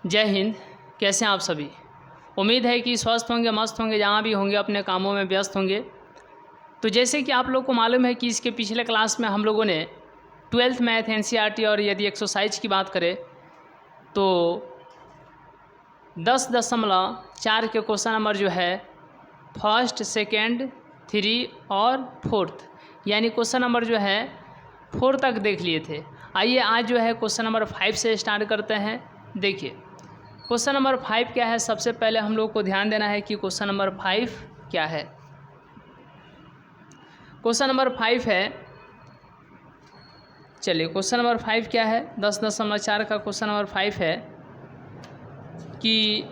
जय हिंद। कैसे हैं आप सभी। उम्मीद है कि स्वस्थ होंगे, मस्त होंगे, जहाँ भी होंगे अपने कामों में व्यस्त होंगे। तो जैसे कि आप लोग को मालूम है कि इसके पिछले क्लास में हम लोगों ने 12th मैथ एनसीईआरटी और यदि एक्सरसाइज की बात करें तो 10.4 के क्वेश्चन नंबर जो है फर्स्ट, सेकेंड, 3 और 4th यानी क्वेश्चन नंबर जो है 4 तक देख लिए थे। आइए आज जो है क्वेश्चन नंबर 5 से स्टार्ट करते हैं। देखिए क्वेश्चन नंबर 5 क्या है। सबसे पहले हम लोग को ध्यान देना है कि क्वेश्चन नंबर 5 क्या है। क्वेश्चन नंबर 5 है, चलिए क्वेश्चन नंबर 5 क्या है। 10.4 का क्वेश्चन नंबर 5 है कि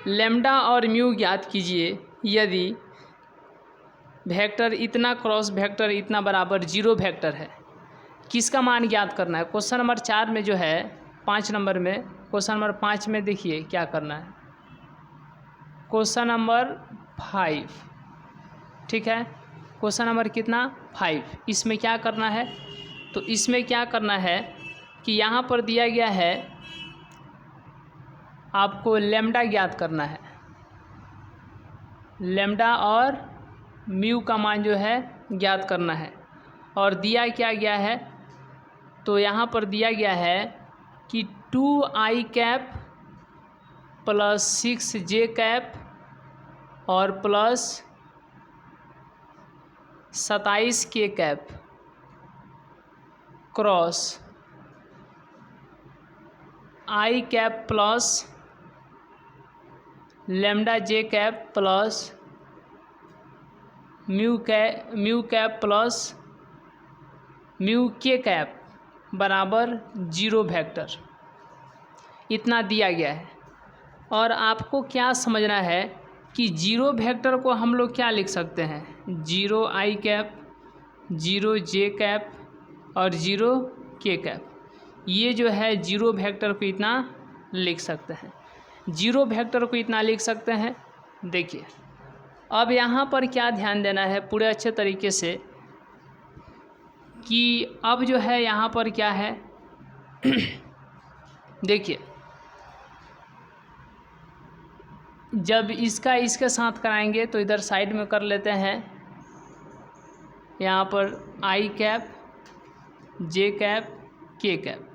लैम्डा और म्यू ज्ञात कीजिए यदि वेक्टर इतना क्रॉस वेक्टर इतना बराबर 0 वेक्टर है। किसका मान ज्ञात करना है। क्वेश्चन नंबर 4 में जो है 5 नंबर में, क्वेश्चन नंबर 5 में देखिए क्या करना है। क्वेश्चन नंबर 5, ठीक है, क्वेश्चन नंबर कितना 5। इसमें क्या करना है, तो इसमें क्या करना है कि यहाँ पर दिया गया है आपको लैम्डा ज्ञात करना है। लैम्डा और म्यू का मान जो है ज्ञात करना है। और दिया क्या गया है, तो यहाँ पर दिया गया है कि 2i cap plus 6j cap और plus 27k cap cross i cap plus lambda j cap plus mu cap plus mu k cap बराबर 0 वेक्टर, इतना दिया गया है। और आपको क्या समझना है कि 0 वेक्टर को हम लोग क्या लिख सकते हैं, 0i कैप, 0j कैप और 0k कैप। ये जो है 0 वेक्टर को इतना लिख सकते हैं। 0 वेक्टर को इतना लिख सकते हैं। देखिए अब यहाँ पर क्या ध्यान देना है पूरे अच्छे तरीके से कि अब जो है यहाँ पर क्या है देखिए जब इसका इसके साथ कराएंगे तो इधर साइड में कर लेते हैं। यहाँ पर i cap, j cap, k cap.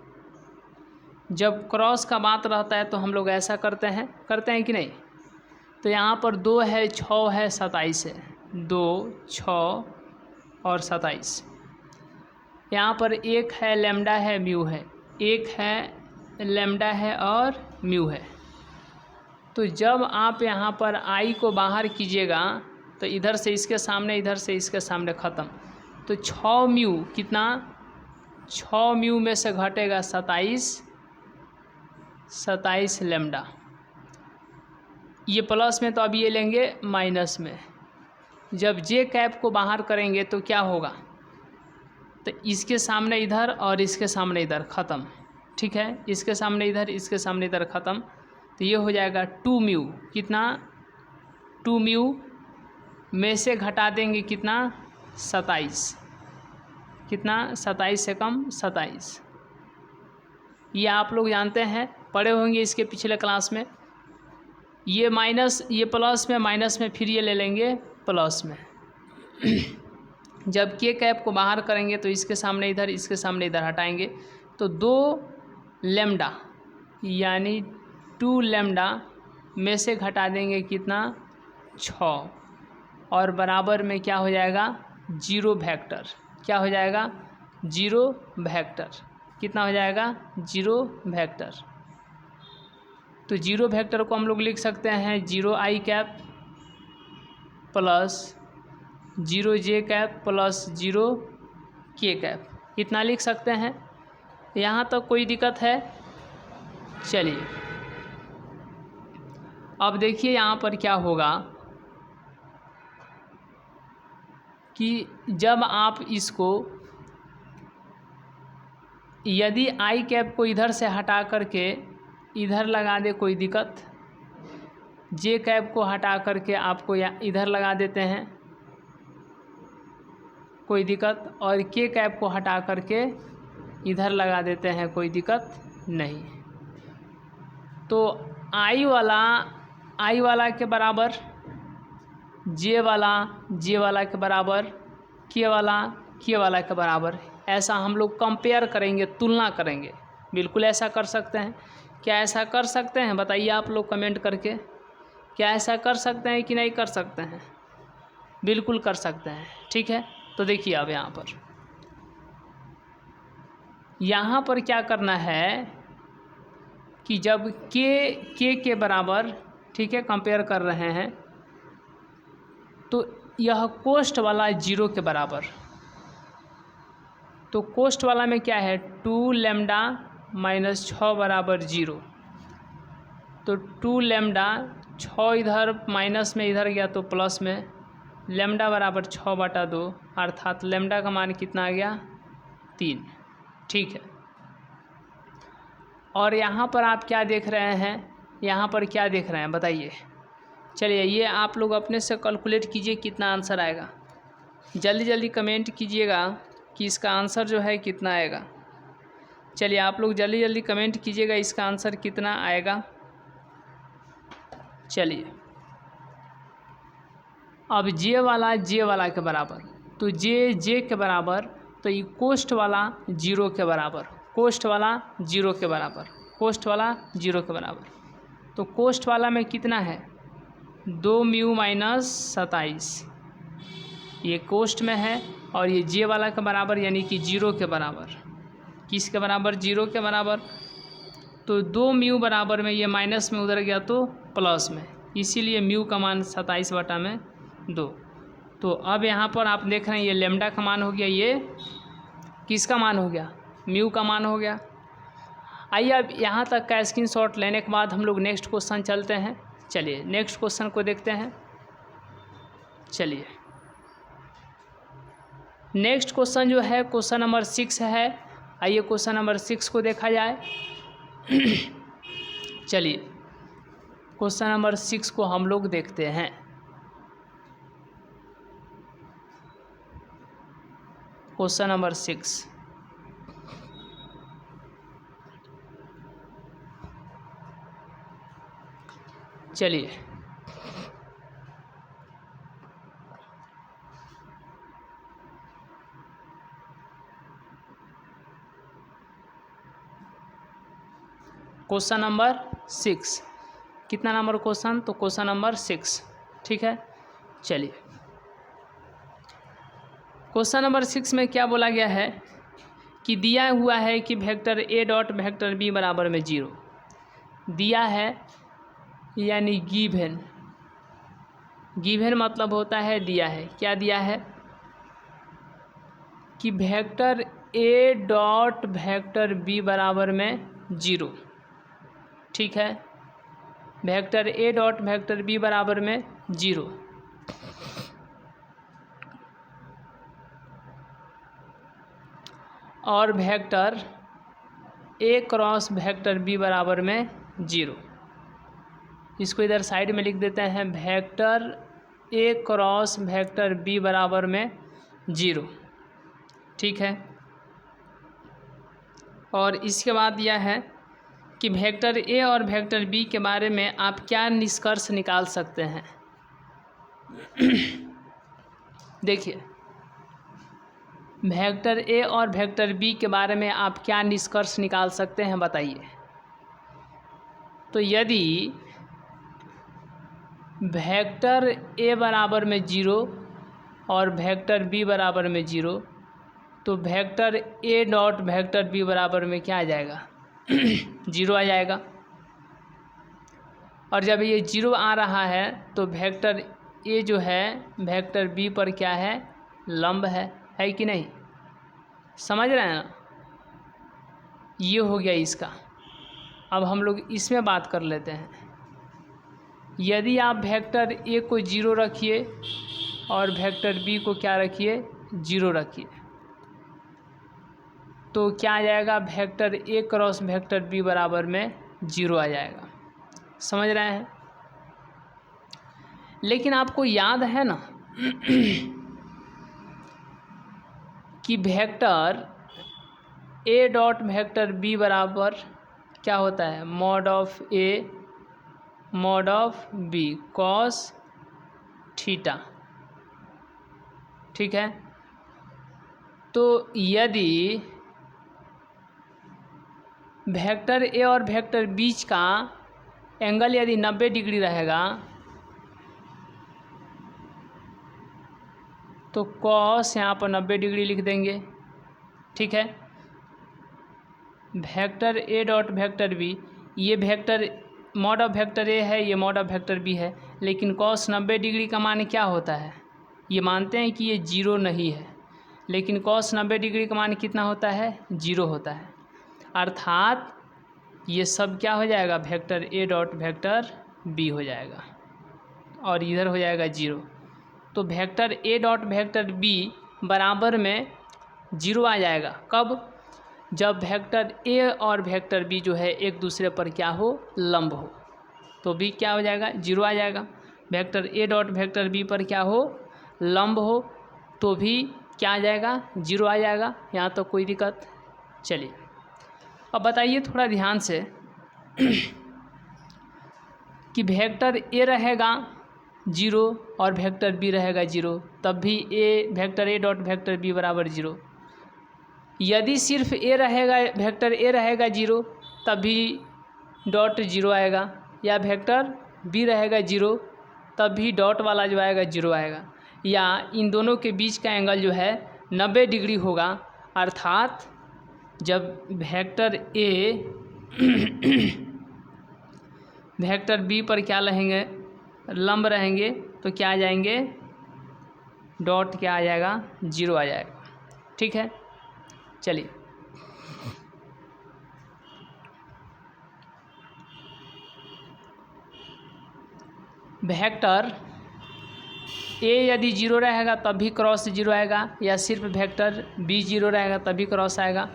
जब क्रॉस का बात रहता है तो हम लोग ऐसा करते हैं कि नहीं। तो यहाँ पर 2 है, 6 है, 27 है, 2, 6 और 27। यहाँ पर 1 है, लैम्डा है, म्यू है, 1 है, लैम्डा है और म्यू है। तो जब आप यहाँ पर i को बाहर कीजिएगा तो इधर से इसके सामने, इधर से इसके सामने ख़त्म। तो 6 म्यू कितना, 6 म्यू में से घटेगा 27 लैम्डा। ये प्लस में तो अब ये लेंगे माइनस में। जब जे कैप को बाहर करेंगे तो क्या होगा, तो इसके सामने इधर और इसके सामने इधर ख़त्म, ठीक है। इसके सामने इधर, इसके सामने इधर ख़त्म। तो ये हो जाएगा 2 म्यू, कितना 2 म्यू में से घटा देंगे कितना 27, कितना 27 से कम 27। ये आप लोग जानते हैं, पढ़े होंगे इसके पिछले क्लास में। ये माइनस, ये प्लस में, माइनस में, फिर ये ले लेंगे प्लस में। जब के कैप को बाहर करेंगे तो इसके सामने इधर, इसके सामने इधर हटाएंगे तो 2 लैम्डा यानी 2 लैम्डा में से घटा देंगे कितना 6 और बराबर में क्या हो जाएगा 0 वेक्टर। क्या हो जाएगा 0 वेक्टर। कितना हो जाएगा 0 वेक्टर। तो 0 वेक्टर को हम लोग लिख सकते हैं 0i cap plus 0j cap plus 0k cap, इतना लिख सकते हैं। यहाँ तक कोई दिक्कत है। चलिए अब देखिए यहाँ पर क्या होगा कि जब आप इसको, यदि i कैप को इधर से हटा करके इधर लगा दे कोई दिक्कत, जे कैप को हटा करके आपको इधर लगा देते हैं कोई दिक्कत, और के कैप को हटा करके इधर लगा देते हैं, कोई दिक्कत नहीं। तो आई वाला के बराबर, जे वाला के बराबर, के वाला के बराबर, ऐसा हम लोग कंपेयर करेंगे, तुलना करेंगे। बिल्कुल ऐसा कर सकते हैं। क्या ऐसा कर सकते हैं? बताइए आप लोग कमेंट करके, क्या ऐसा कर सकते हैं कि नहीं कर सकते हैं? बिल्कुल कर सकते हैं। ठीक है, तो देखिए अब यहाँ पर क्या करना है कि जब के बराबर, ठीक है, कंपेयर कर रहे हैं, तो यह कोष्ठ वाला 0 के बराबर। तो कोष्ठ वाला में क्या है, 2 लैम्डा माइनस 6 बराबर 0। तो 2 लैम्डा, 6 इधर माइनस में इधर गया तो प्लस में, लैम्डा बराबर 6/2, अर्थात लैम्डा का मान कितना आ गया, 3। ठीक है, और यहाँ पर आप क्या देख रहे हैं, यहाँ पर क्या देख रहे हैं बताइए। चलिए ये आप लोग अपने से कैलकुलेट कीजिए कितना आंसर आएगा। जल्दी जल्दी कमेंट कीजिएगा कि इसका आंसर जो है कितना आएगा। चलिए आप लोग जल्दी जल्दी कमेंट कीजिएगा इसका आंसर कितना आएगा। चलिए अब जे वाला के बराबर, तो जे के बराबर, तो ये कोष्ठ वाला 0 के बराबर, कोष्ठ वाला 0 के बराबर, कोष्ठ वाला 0 के बराबर। तो कोष्ठ वाला में कितना है, 2 म्यू माइनस 27, ये कोष्ठ में है, और ये जे वाला के बराबर यानी कि 0 के बराबर। किसके बराबर, 0 के बराबर। तो 2 म्यू बराबर में ये माइनस में उधर गया तो प्लस में, इसीलिए म्यू का मान 27/2। तो अब यहाँ पर आप देख रहे हैं ये लैम्डा का मान हो गया, ये किसका मान हो गया, म्यू का मान हो गया। आइए अब यहाँ तक का स्क्रीनशॉट लेने के बाद हम लोग नेक्स्ट क्वेश्चन चलते हैं। चलिए नेक्स्ट क्वेश्चन को देखते हैं। चलिए नेक्स्ट क्वेश्चन जो है क्वेश्चन नंबर 6 है। आइए क्वेश्चन नंबर 6 को देखा जाए। चलिए क्वेश्चन नंबर 6 को हम लोग देखते हैं। क्वेश्चन नंबर 6, चलिए क्वेश्चन नंबर 6, कितना नंबर क्वेश्चन, तो क्वेश्चन नंबर 6। ठीक है, चलिए क्वेश्चन नंबर 6 में क्या बोला गया है कि दिया हुआ है कि vector A dot vector B बराबर में 0 दिया है, यानी गिवन। गिवन मतलब होता है दिया है। क्या दिया है कि vector A dot vector B बराबर में 0। ठीक है, vector A dot vector B बराबर में 0। और vector A cross vector B बराबर में 0। इसको इधर साइड में लिख देते हैं, vector A cross vector B बराबर में 0। ठीक है, और इसके बाद यह है कि वेक्टर ए और वेक्टर बी के बारे में आप क्या निष्कर्ष निकाल सकते हैं। देखिए वेक्टर ए और वेक्टर बी के बारे में आप क्या निष्कर्ष निकाल सकते हैं बताइए। तो यदि वेक्टर ए बराबर में 0 और वेक्टर बी बराबर में 0, तो vector A dot vector B बराबर में क्या आ जाएगा 0 आ जाएगा। और जब ये 0 आ रहा है तो वेक्टर ए जो है वेक्टर बी पर क्या है, लंब है कि नहीं, समझ रहे हैं ना। ये हो गया इसका। अब हम लोग इसमें बात कर लेते हैं। यदि आप वेक्टर ए को 0 रखिए और वेक्टर बी को क्या रखिए, 0 रखिए, तो क्या आ जाएगा, vector A cross vector B बराबर में 0 आ जाएगा। समझ रहे हैं। लेकिन आपको याद है ना कि vector A dot vector B बराबर क्या होता है, mod of A mod of B cos theta. ठीक है, तो यदि वेक्टर ए और वेक्टर बीच का एंगल यदि 90 डिग्री रहेगा तो कॉस यहाँ पर 90 डिग्री लिख देंगे। ठीक है, vector A dot vector B, ये vector mod of vector A है, ये मॉड ऑफ वेक्टर बी है, लेकिन कॉस 90 डिग्री का मान क्या होता है, ये मानते हैं कि ये जीरो नहीं है, लेकिन कॉस 90 डिग्री का मान कितना होता है, जीरो होता है। अर्थात ये सब क्या हो जाएगा, vector A dot vector B हो जाएगा और इधर हो जाएगा जीरो। तो vector A dot vector B बराबर में जीरो आ जाएगा। कब, जब वेक्टर ए और वेक्टर बी जो है एक दूसरे पर क्या हो, लंब हो, तो बी क्या हो जाएगा, जीरो आ जाएगा। Vector A dot vector B पर क्या हो, लंब हो, तो भी क्या आ जाएगा, जीरो आ जाएगा। यहाँ तो कोई दिक्कत। चलिए अब बताइए थोड़ा ध्यान से कि वेक्टर ए रहेगा जीरो और वेक्टर बी रहेगा जीरो, तब भी vector A dot vector B बराबर जीरो। यदि सिर्फ ए रहेगा, वेक्टर ए रहेगा जीरो, तब भी डॉट जीरो आएगा, या वेक्टर बी रहेगा जीरो तब भी डॉट वाला जो आएगा जीरो आएगा, या इन दोनों के बीच का एंगल जो है 90 डिग्री होगा। अर्थात जब वेक्टर ए वेक्टर बी पर क्या रहेंगे, लंब रहेंगे, तो क्या आ जाएंगे, डॉट क्या आ जाएगा, जीरो आ जाएगा। ठीक है, चलिए वेक्टर ए यदि जीरो रहेगा तब भी क्रॉस जीरो आएगा, या सिर्फ वेक्टर बी जीरो रहेगा तब भी क्रॉस आएगा,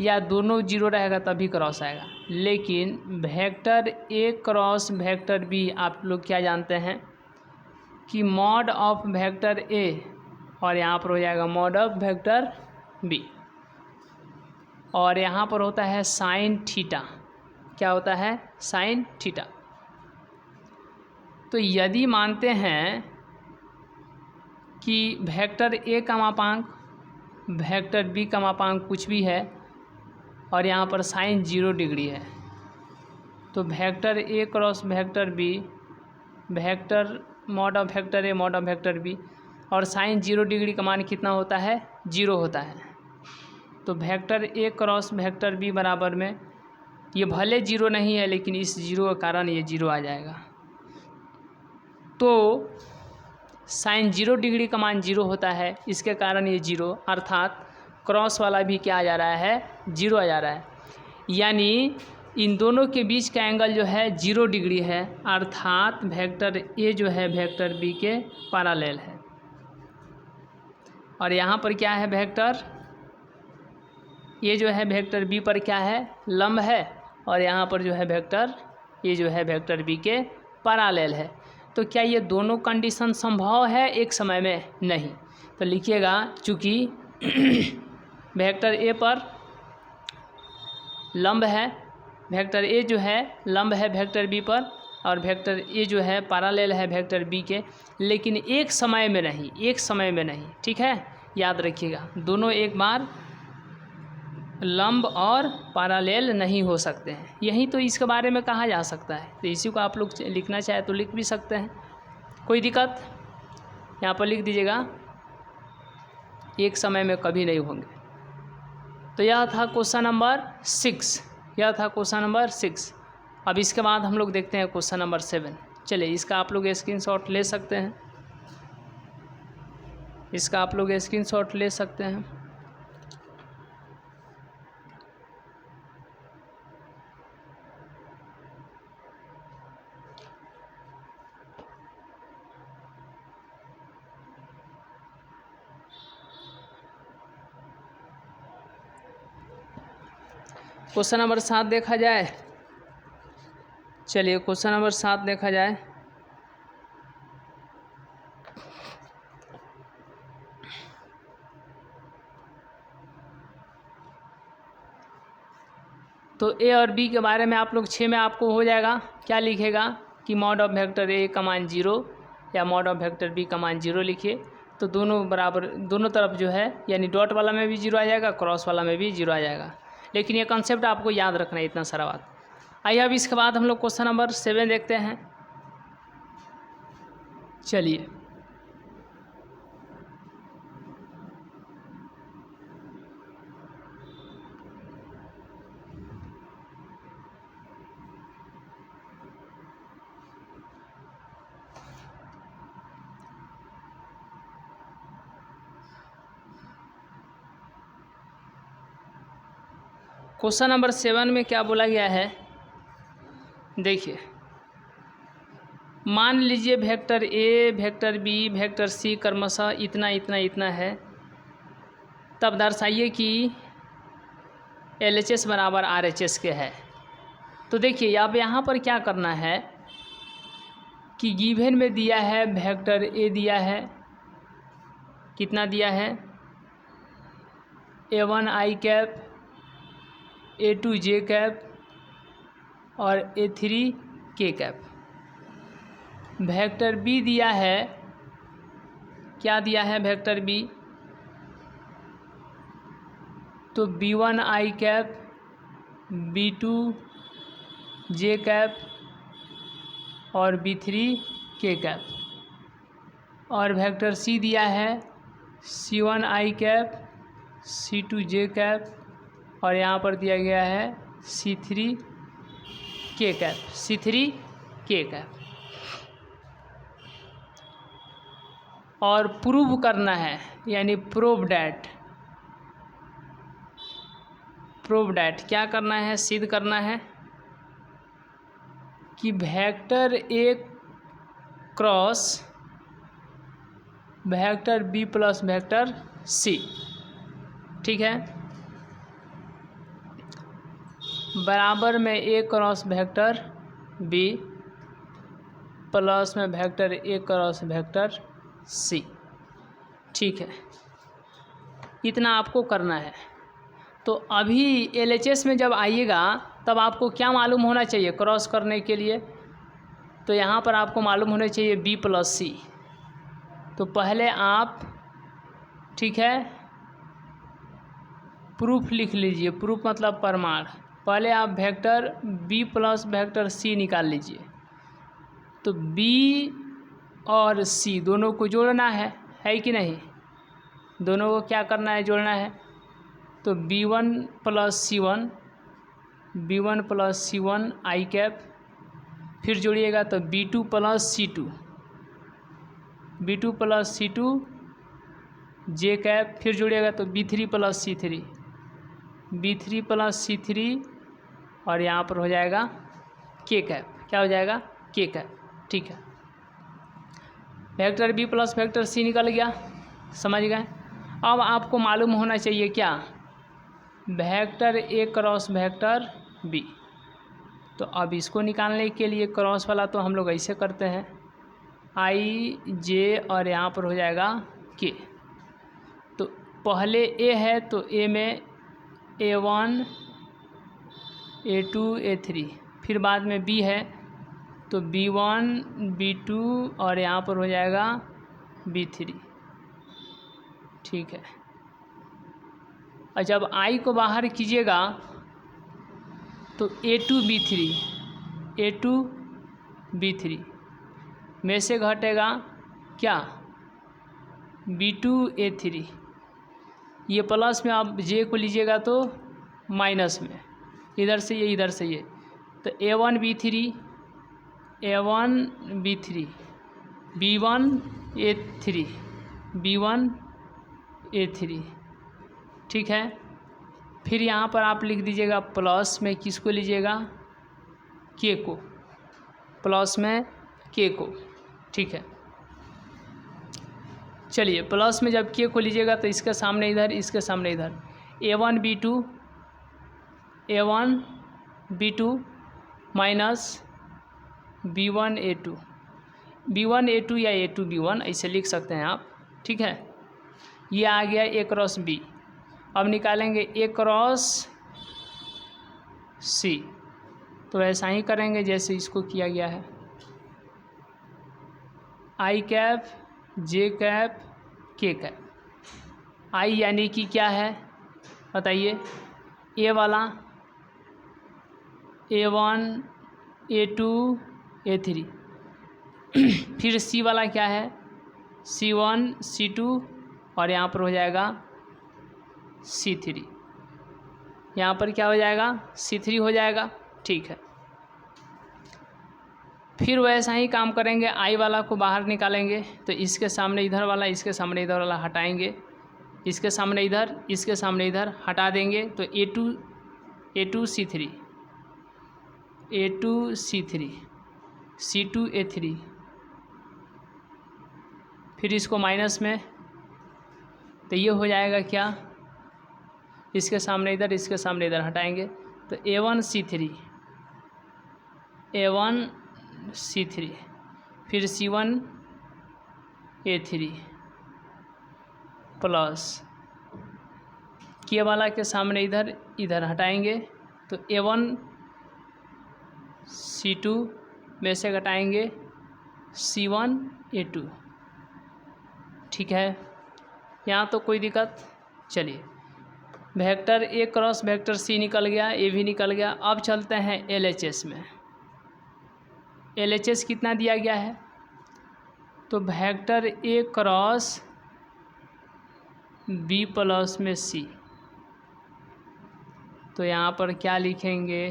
या दोनों जीरो रहेगा तभी क्रॉस आएगा। लेकिन vector A cross vector B आप लोग क्या जानते हैं कि मॉड ऑफ वेक्टर ए और यहाँ पर हो जाएगा मॉड ऑफ वेक्टर बी, और यहाँ पर होता है साइन थीटा। क्या होता है, साइन थीटा। तो यदि मानते हैं कि वेक्टर ए का मापांक वेक्टर बी का मापांक कुछ भी है और यहाँ पर साइन 0 डिग्री है, तो vector A cross vector B, vector mod of vector A mod of vector B, और साइन 0 डिग्री का मान कितना होता है, 0 होता है। तो vector A cross vector B बराबर में ये भले 0 नहीं है, लेकिन इस 0 के कारण ये 0 आ जाएगा। तो साइन 0 डिग्री का मान 0 होता है, इसके कारण ये 0, अर्थात क्रॉस वाला भी क्या आ जा रहा है, 0 आ जा रहा है। यानी इन दोनों के बीच का एंगल जो है 0 डिग्री है, अर्थात वेक्टर ए जो है वेक्टर बी के पैरेलल है। और यहाँ पर क्या है, वेक्टर ए जो है वेक्टर बी पर क्या है, लंब है, और यहाँ पर जो है वेक्टर ए जो है वेक्टर बी के पैरेलल है। तो क्या ये दोनों कंडीशन संभव है एक समय में? नहीं। तो लिखिएगा, चूँकि वेक्टर ए पर लंब है, वेक्टर ए जो है लंब है वेक्टर बी पर, और वेक्टर ए जो है पैरेलल है वेक्टर बी के, लेकिन एक समय में नहीं, एक समय में नहीं। ठीक है, याद रखिएगा, दोनों एक बार लंब और पैरेलल नहीं हो सकते हैं। यही तो इसके बारे में कहा जा सकता है। तो इसी को आप लोग लिखना चाहे तो लिख भी सकते हैं, कोई दिक्कत। यहाँ पर लिख दीजिएगा, एक समय में कभी नहीं होंगे। तो यह था क्वेश्चन नंबर 6, यह था क्वेश्चन नंबर 6। अब इसके बाद हम लोग देखते हैं क्वेश्चन नंबर 7। चलिए, इसका आप लोग स्क्रीनशॉट ले सकते हैं, इसका आप लोग स्क्रीनशॉट ले सकते हैं। क्वेश्चन नंबर 7 देखा जाए। चलिए क्वेश्चन नंबर 7 देखा जाए। तो ए और बी के बारे में आप लोग 6 में आपको हो जाएगा, क्या लिखेगा कि मॉड ऑफ वेक्टर ए का मान 0 या मॉड ऑफ वेक्टर बी का मान 0 लिखिए। तो दोनों बराबर, दोनों तरफ जो है यानी डॉट वाला में भी 0 आ जाएगा, क्रॉस वाला में भी 0 आ जाएगा। लेकिन ये कंसेप्ट आपको याद रखना है, इतना सारा बात। आइए अब इसके बाद हम लोग क्वेश्चन नंबर 7 देखते हैं। चलिए क्वेश्चन नंबर 7 में क्या बोला गया है, देखिए। मान लीजिए vector A, vector B, vector C क्रमशः इतना इतना इतना है, तब दर्शाइए कि LHS बराबर RHS के है। तो देखिए अब यहाँ पर क्या करना है कि गिवन में दिया है वेक्टर ए दिया है, कितना दिया है, A1 I cap, A2 J cap और A3 K cap. Vector B दिया है, क्या दिया है वेक्टर बी, तो B1 I cap, B2 J cap और B3 K कैप। और वेक्टर सी दिया है C1 I cap, C2 J cap और यहाँ पर दिया गया है C3 K cap, C3 K cap. और प्रूव करना है यानी प्रूव डैट, क्या करना है, सिद्ध करना है कि vector A cross vector B plus vector C, ठीक है, बराबर में A cross vector B plus में vector A cross vector C, ठीक है। इतना आपको करना है। तो अभी LHS में जब आइएगा तब आपको क्या मालूम होना चाहिए क्रॉस करने के लिए, तो यहाँ पर आपको मालूम होना चाहिए बी प्लस सी। तो पहले आप, ठीक है, प्रूफ लिख लीजिए, प्रूफ मतलब प्रमाण। पहले आप vector B plus vector C निकाल लीजिए। तो बी और सी दोनों को जोड़ना है कि नहीं, दोनों को क्या करना है, जोड़ना है। तो B1 plus C1, B1 plus C1 I cap, फिर जोड़िएगा तो B2 plus C2, B2 plus C2 J cap, फिर जोड़िएगा तो B3 plus C3, B3 plus C3 और यहाँ पर हो जाएगा K कैप, क्या हो जाएगा, K कैप, ठीक है। Vector B plus vector C निकल गया, समझ गए। अब आपको मालूम होना चाहिए क्या, vector A cross vector B. तो अब इसको निकालने के लिए क्रॉस वाला तो हम लोग ऐसे करते हैं, आई जे और यहाँ पर हो जाएगा के। तो पहले ए है तो ए में A1 A2 A3, फिर बाद में बी है तो B1 B2 और यहाँ पर हो जाएगा B3, ठीक है। और जब I को बाहर कीजिएगा तो A2 B3 में से घटेगा क्या, B2 A3। ये प्लस में आप J को लीजिएगा तो माइनस में, इधर से ये इधर से ये, तो A1 B3 B1 A3, ठीक है। फिर यहाँ पर आप लिख दीजिएगा प्लस में किसको लीजिएगा, के को, प्लस में के को, ठीक है। चलिए प्लस में जब के को लीजिएगा तो इसके सामने इधर, इसके सामने इधर, A1 B2 minus B1 A2 या A2 B1 ऐसे लिख सकते हैं आप, ठीक है। ये आ गया ए क्रॉस बी। अब निकालेंगे ए क्रॉस सी। तो ऐसा ही करेंगे जैसे इसको किया गया है। आई cap, J cap, K cap. आई यानी कि क्या है बताइए, ए वाला A1, A2, A3। फिर सी वाला क्या है, C1, C2 और यहाँ पर हो जाएगा C3। यहाँ पर क्या हो जाएगा, C3 हो जाएगा। ठीक है, फिर वैसा ही काम करेंगे, आई वाला को बाहर निकालेंगे तो इसके सामने इधर वाला, इसके सामने इधर वाला हटाएंगे, इसके सामने इधर, इसके सामने इधर हटा देंगे तो A2 C3, A2 C3, C2 A3। फिर इसको माइनस में, तो ये हो जाएगा क्या, इसके सामने इधर, इसके सामने इधर हटाएंगे तो A1 C3, A1 C3, फिर C1 A3 प्लस के वाला के सामने इधर, इधर हटाएंगे तो A1 C2 में से घटाएंगे C1 A2। ठीक है, यहाँ तो कोई दिक्कत। चलिए, vector A cross vector C निकल गया, ए भी निकल गया। अब चलते हैं LHS में। LHS कितना दिया गया है, तो vector A cross B plus में सी। तो यहाँ पर क्या लिखेंगे,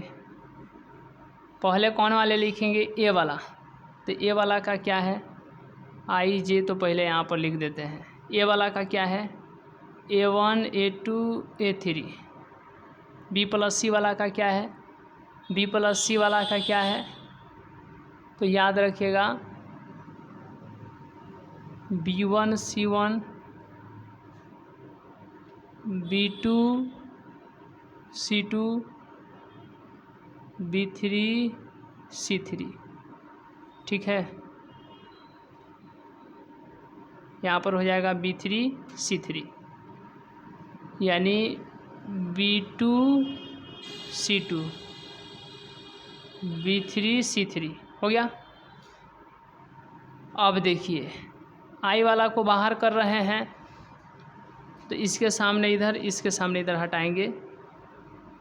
पहले कौन वाले लिखेंगे, ए वाला। तो ए वाला का क्या है, आई जे, तो पहले यहाँ पर लिख देते हैं। ए वाला का क्या है, A1 A2 A3। B plus सी वाला का क्या है, बी प्लस सी वाला का क्या है, तो याद रखिएगा B1 C1, B2 C2, B3 C3। ठीक है, यहाँ पर हो जाएगा B3 C3, यानी B2 C2, B3 C3 हो गया। अब देखिए, आई वाला को बाहर कर रहे हैं तो इसके सामने इधर, इसके सामने इधर हटाएंगे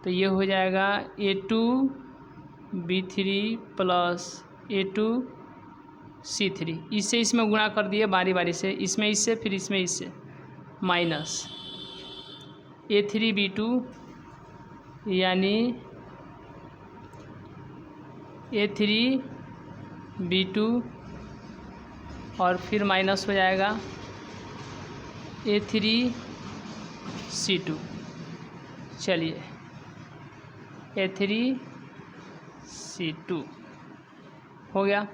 तो ये हो जाएगा A2 B3 plus A2 C3। इससे इसमें गुणा कर दिए बारी बारी से, इसमें इससे, फिर इसमें इससे, माइनस A3 B2 यानी A3 B2 और फिर माइनस हो जाएगा A3 C2। चलिए, A3 C2 हो गया।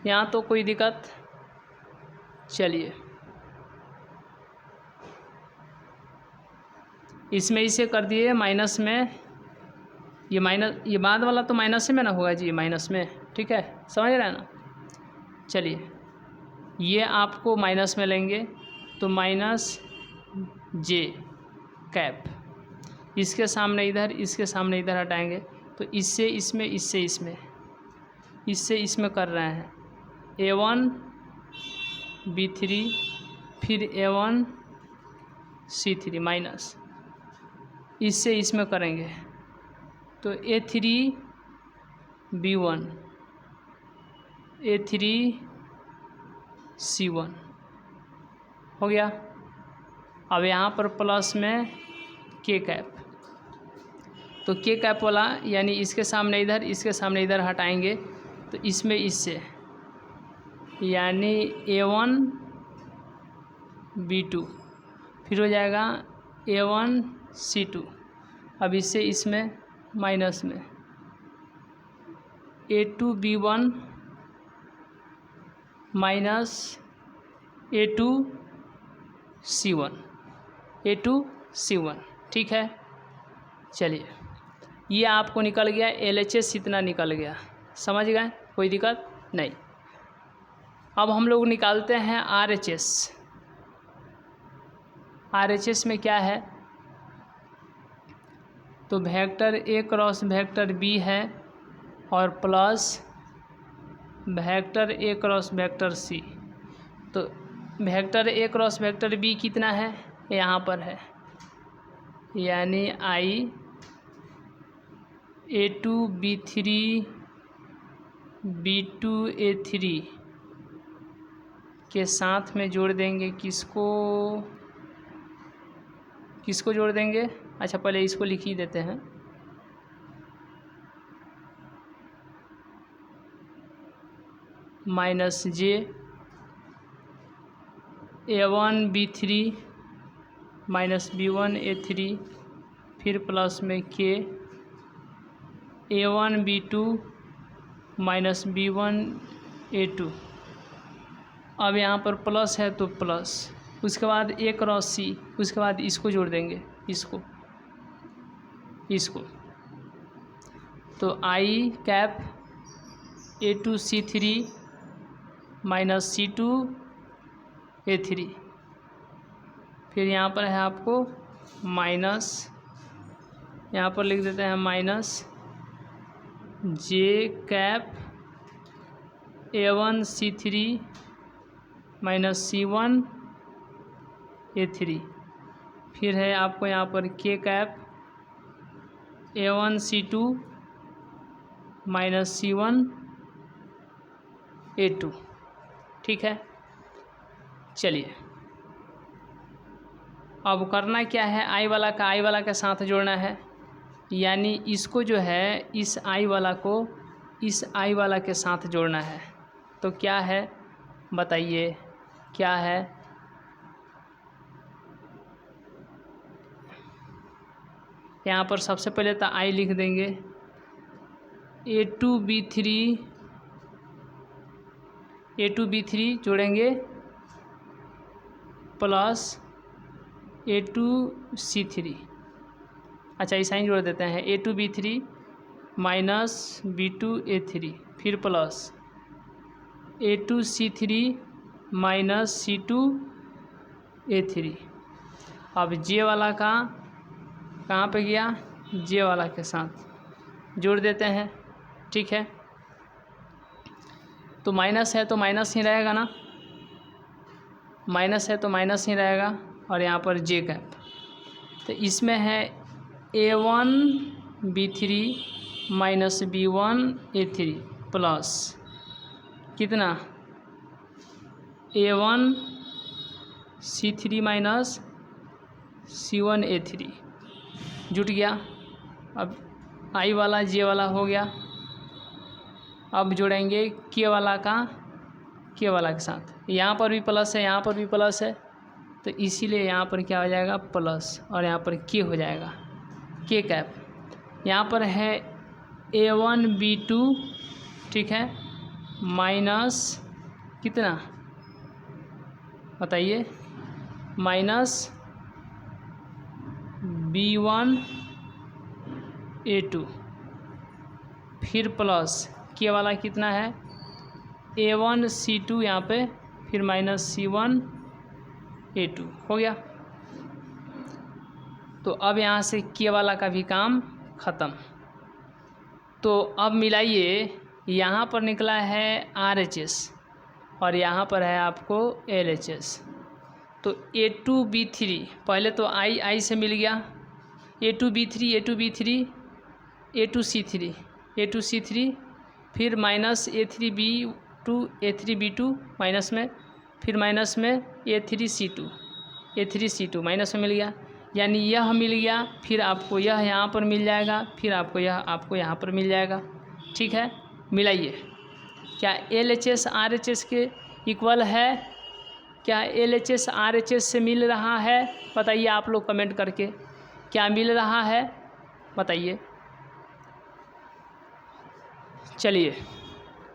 यहाँ तो कोई दिक्कत। चलिए, इसमें इसे कर दिए माइनस में, ये माइनस, ये बाद वाला तो माइनस में ना होगा जी, माइनस में। ठीक है, समझ रहे हैं ना। चलिए, ये आपको माइनस में लेंगे तो माइनस जे कैप, इसके सामने इधर, इसके सामने इधर हटाएंगे तो इससे इसमें, इससे इसमें, इससे इसमें कर रहे हैं A1 B3, फिर A1 C3 माइनस, इससे इसमें करेंगे तो A3 B1, A3 C1 हो गया। अब यहाँ पर प्लस में के कैप, तो के कैप वाला यानी इसके सामने इधर, इसके सामने इधर हटाएंगे तो इसमें इससे, यानी A1 B2, फिर हो जाएगा A1 C2। अब इससे इसमें माइनस में A2 B1 minus A2 C1, A2 C1। ठीक है, चलिए, ये आपको निकल गया LHS, इतना निकल गया। समझ गए, कोई दिक्कत नहीं। अब हम लोग निकालते हैं RHS। RHS में क्या है, तो vector A cross vector B है और plus vector A cross vector C। तो vector A cross vector B कितना है, यहाँ पर है, यानी I A2 B3 B2 A3 के साथ में जोड़ देंगे, किसको जोड़ देंगे। अच्छा पहले इसको लिख ही देते हैं, minus J A1 B3 minus B1 A3 फिर प्लस में K A1 B2 minus B1 A2। अब यहाँ पर प्लस है तो प्लस, उसके बाद A क्रॉस C, उसके बाद इसको जोड़ देंगे, इसको तो I cap A2 C3 minus C2 A3। फिर यहाँ पर है आपको माइनस, यहाँ पर लिख देते हैं minus J cap A1 C3 minus C1 A3। फिर है आपको यहाँ पर K cap A1 C2 minus C1 A2। ठीक है, चलिए अब करना क्या है, I वाला का I वाला के साथ जोड़ना है, यानी इसको जो है इस I वाला को इस I वाला के साथ जोड़ना है। तो क्या है बताइए, क्या है, यहाँ पर सबसे पहले तो I लिख देंगे, A2 B3 जोड़ेंगे प्लस A2 C3। अच्छा ऐसा ही जोड़ देते हैं, A2 B3 minus B2 A3 फिर plus A2 C3 minus C2 A3। अब J वाला का कहाँ पे गया, J वाला के साथ जोड़ देते हैं। ठीक है, तो माइनस है तो माइनस ही रहेगा ना, माइनस है तो माइनस ही रहेगा, और यहाँ पर J कैप, तो इसमें है A1 B3 minus B1 A3 plus कितना A1 C3 minus C1 A3 जुट गया। अब I वाला J वाला हो गया, अब जोड़ेंगे K वाला का K वाला के साथ, यहाँ पर भी प्लस है यहाँ पर भी प्लस है, तो इसीलिए यहाँ पर क्या हो जाएगा प्लस, और यहाँ पर K हो जाएगा K कैप। यहाँ पर है A1 B2 ठीक है माइनस कितना बताइए, माइनस B1 A2 फिर प्लस K वाला कितना है A1 C2 यहाँ पे, फिर माइनस C1 A2 हो गया। तो अब यहाँ से K वाला का भी काम ख़त्म। तो अब मिलाइए, यहाँ पर निकला है RHS और यहाँ पर है आपको LHS। तो A2 B3 पहले तो I से मिल गया, A2 B3 A2 C3 फिर माइनस A3 B2 माइनस में, फिर माइनस में A3 C2 माइनस में मिल गया, यानी यह मिल गया, फिर आपको यह यहाँ पर मिल जाएगा, फिर आपको यहाँ पर मिल जाएगा। ठीक है, मिलाइए, क्या LHS RHS के इक्वल है, क्या LHS RHS से मिल रहा है, बताइए आप लोग कमेंट करके, क्या मिल रहा है बताइए। चलिए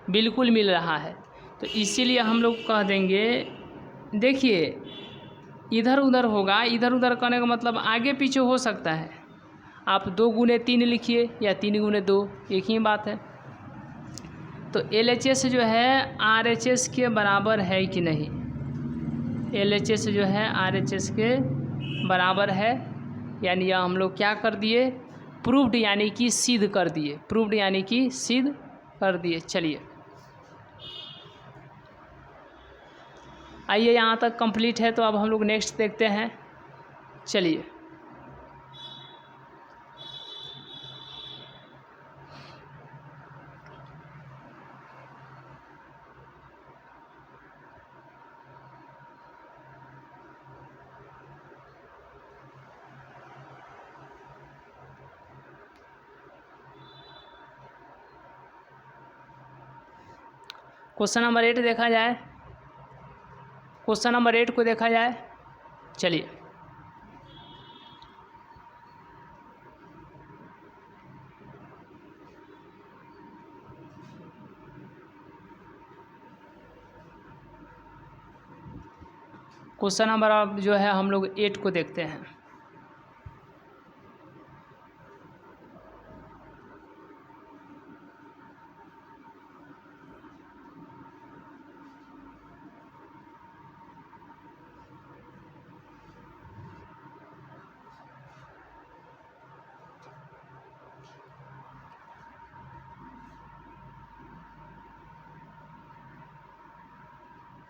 बिल्कुल मिल रहा है, तो इसीलिए हम लोग कह देंगे, देखिए इधर उधर होगा, इधर उधर करने का मतलब आगे पीछे हो सकता है, आप 2 गुने 3 लिखिए या 3 गुने 2 एक ही बात है। तो LHS जो है RHS के बराबर है कि नहीं, LHS जो है RHS के बराबर है, यानी यह हम लोग क्या कर दिए, प्रूव्ड यानी कि सिद्ध कर दिए, प्रूव्ड यानी कि सिद्ध कर दिए। चलिए आइए यहाँ तक कंप्लीट है, तो अब हम लोग नेक्स्ट देखते हैं। चलिए क्वेश्चन नंबर 8 देखा जाए, क्वेश्चन नंबर 8 को देखा जाए। चलिए क्वेश्चन नंबर अब जो है हम लोग 8 को देखते हैं।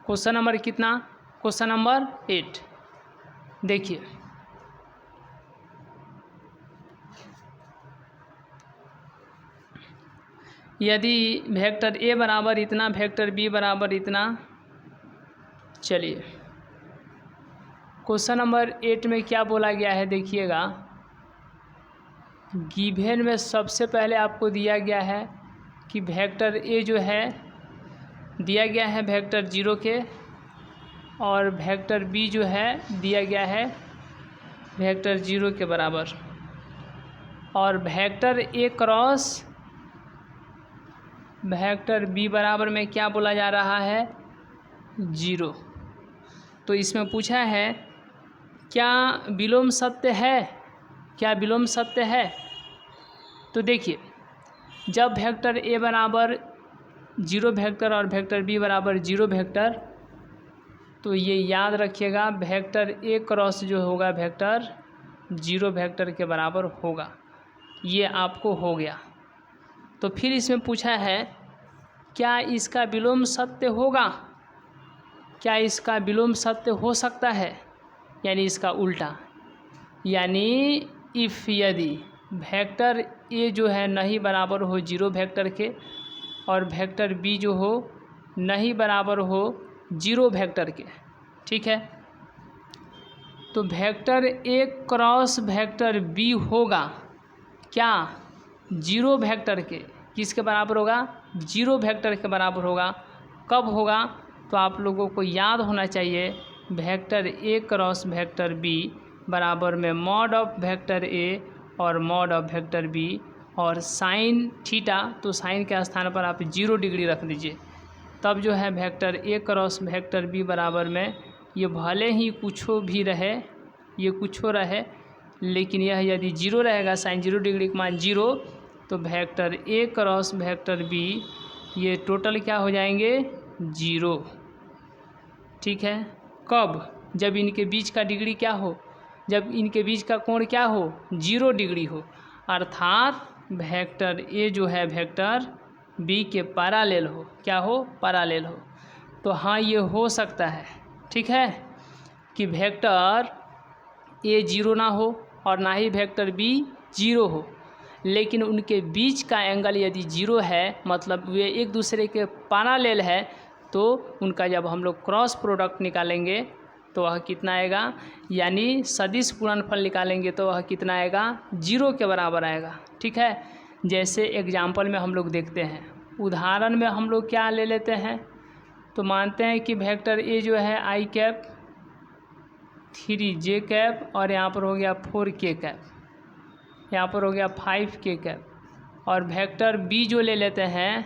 क्वेश्चन नंबर कितना, क्वेश्चन नंबर 8 देखिए, यदि वेक्टर ए बराबर इतना, वेक्टर बी बराबर इतना। चलिए क्वेश्चन नंबर 8 में क्या बोला गया है देखिएगा, गिवन में सबसे पहले आपको दिया गया है कि वेक्टर ए जो है दिया गया है वेक्टर 0 के, और वेक्टर बी जो है दिया गया है वेक्टर 0 के बराबर, और vector A cross vector B बराबर में क्या बोला जा रहा है, 0। तो इसमें पूछा है क्या विलोम सत्य है, क्या विलोम सत्य है। तो देखिए जब वेक्टर ए बराबर 0 वेक्टर और वेक्टर बी बराबर 0 वेक्टर, तो ये याद रखिएगा वेक्टर ए क्रॉस जो होगा वेक्टर 0 वेक्टर के बराबर होगा, ये आपको हो गया। तो फिर इसमें पूछा है क्या इसका विलोम सत्य होगा, क्या इसका विलोम सत्य हो सकता है, यानी इसका उल्टा, यानी इफ़ यदि वेक्टर ए जो है नहीं बराबर हो 0 वेक्टर के, और वेक्टर बी जो हो नहीं बराबर हो 0 वेक्टर के, ठीक है, तो vector A cross vector B होगा क्या, 0 वेक्टर के, किसके बराबर होगा, 0 वेक्टर के बराबर होगा। कब होगा, तो आप लोगों को याद होना चाहिए vector A cross vector B बराबर में मॉड ऑफ वेक्टर ए और मॉड ऑफ वेक्टर बी, और साइन थीटा, तो साइन के स्थान पर आप 0 डिग्री रख दीजिए, तब जो है vector A cross vector B बराबर में, ये भले ही कुछ भी रहे, ये कुछ रहे, लेकिन यह यदि 0 रहेगा, साइन 0 डिग्री का मान 0, तो vector A cross vector B ये टोटल क्या हो जाएंगे, 0, ठीक है। कब, जब इनके बीच का डिग्री क्या हो, जब इनके बीच का कोण क्या हो, 0 डिग्री हो, अर्थात वेक्टर ए जो है वेक्टर बी के पैरेलल हो, क्या हो, पैरेलल हो। तो हाँ ये हो सकता है, ठीक है, कि वेक्टर ए 0 ना हो और ना ही वेक्टर बी 0 हो, लेकिन उनके बीच का एंगल यदि 0 है, मतलब वे एक दूसरे के पैरेलल है, तो उनका जब हम लोग क्रॉस प्रोडक्ट निकालेंगे तो वह कितना आएगा, यानी सदिश गुणनफल निकालेंगे तो वह कितना आएगा, 0 के बराबर आएगा, ठीक है। जैसे एग्जाम्पल में हम लोग देखते हैं, उदाहरण में हम लोग क्या ले लेते हैं, तो मानते हैं कि वेक्टर ए जो है आई कैप 3j कैप, और यहाँ पर हो गया 4k कैप, यहाँ पर हो गया 5k कैप, और वेक्टर बी जो ले लेते हैं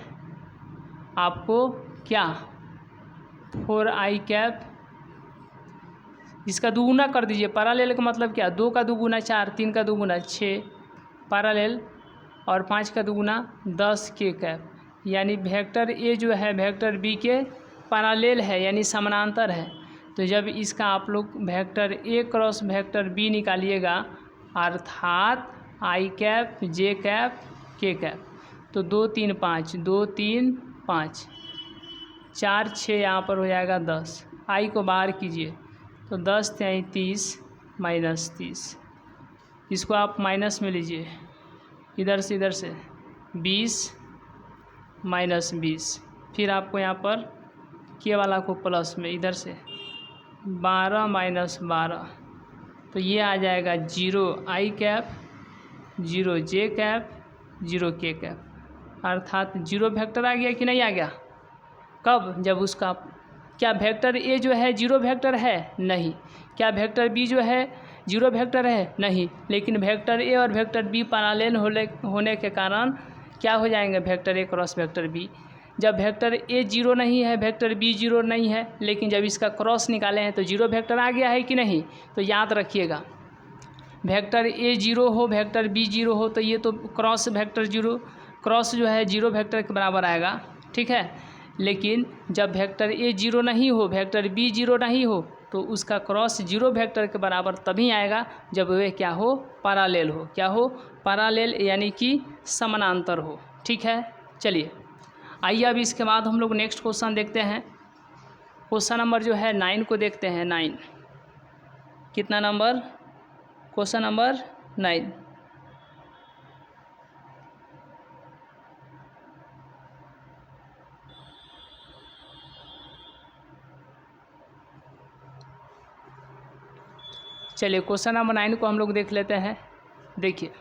आपको क्या, 4i कैप, इसका दुगुना कर दीजिए, पैरेलल का मतलब क्या, 2 का दुगुना 4, 3 का दुगुना 6 पैरेलल, और 5 का दुगुना 10k कैप, यानी वेक्टर ए जो है वेक्टर बी के पैरेलल है, यानी समानांतर है। तो जब इसका आप लोग vector A cross vector B निकालिएगा, अर्थात I cap J cap K cap, तो 2 3 5, 2 3 5, 4 6 यहाँ पर हो जाएगा 10। आई को बाहर कीजिए तो 10 × 30 माइनस 30, इसको आप माइनस में लीजिए, इधर से 20 माइनस 20, फिर आपको यहाँ पर के वाला को प्लस में, इधर से 12 माइनस 12, तो ये आ जाएगा 0 आई कैप 0 जे कैप 0 के कैप, अर्थात 0 वेक्टर आ गया कि नहीं आ गया। कब? जब उसका, क्या वेक्टर ए जो है 0 वेक्टर है? नहीं। क्या वेक्टर बी जो है 0 वेक्टर है? नहीं। लेकिन वेक्टर ए और वेक्टर बी पैरेलल होने के कारण क्या हो जाएंगे, vector A cross vector B. जब वेक्टर ए 0 नहीं है, वेक्टर बी 0 नहीं है, लेकिन जब इसका क्रॉस निकाले हैं तो 0 वेक्टर आ गया है कि नहीं। तो याद रखिएगा, वेक्टर ए 0 हो, वेक्टर बी 0 हो, तो ये तो क्रॉस वेक्टर 0, क्रॉस जो है 0 वेक्टर के बराबर आएगा, ठीक है। लेकिन जब वेक्टर ए 0 नहीं हो, वेक्टर बी 0 नहीं हो, तो उसका क्रॉस 0 वेक्टर के बराबर तभी आएगा जब वे क्या हो, पैरेलल हो। क्या हो? पैरेलल, यानी कि समानांतर हो, ठीक है। चलिए आइए अब इसके बाद हम लोग नेक्स्ट क्वेश्चन देखते हैं। क्वेश्चन नंबर जो है 9 को देखते हैं। 9 कितना नंबर? Question number 9। चलिए क्वेश्चन नंबर 9 को हम लोग देख लेते हैं। देखिए,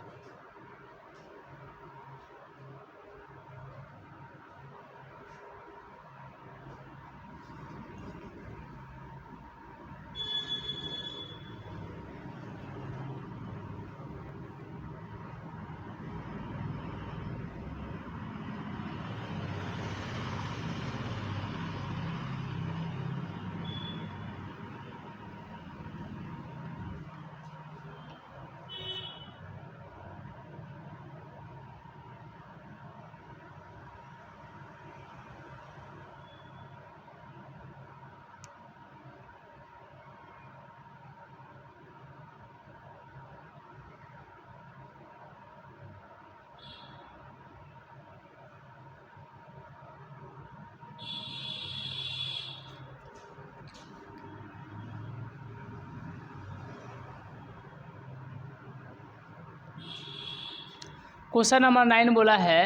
क्वेश्चन नंबर 9 बोला है,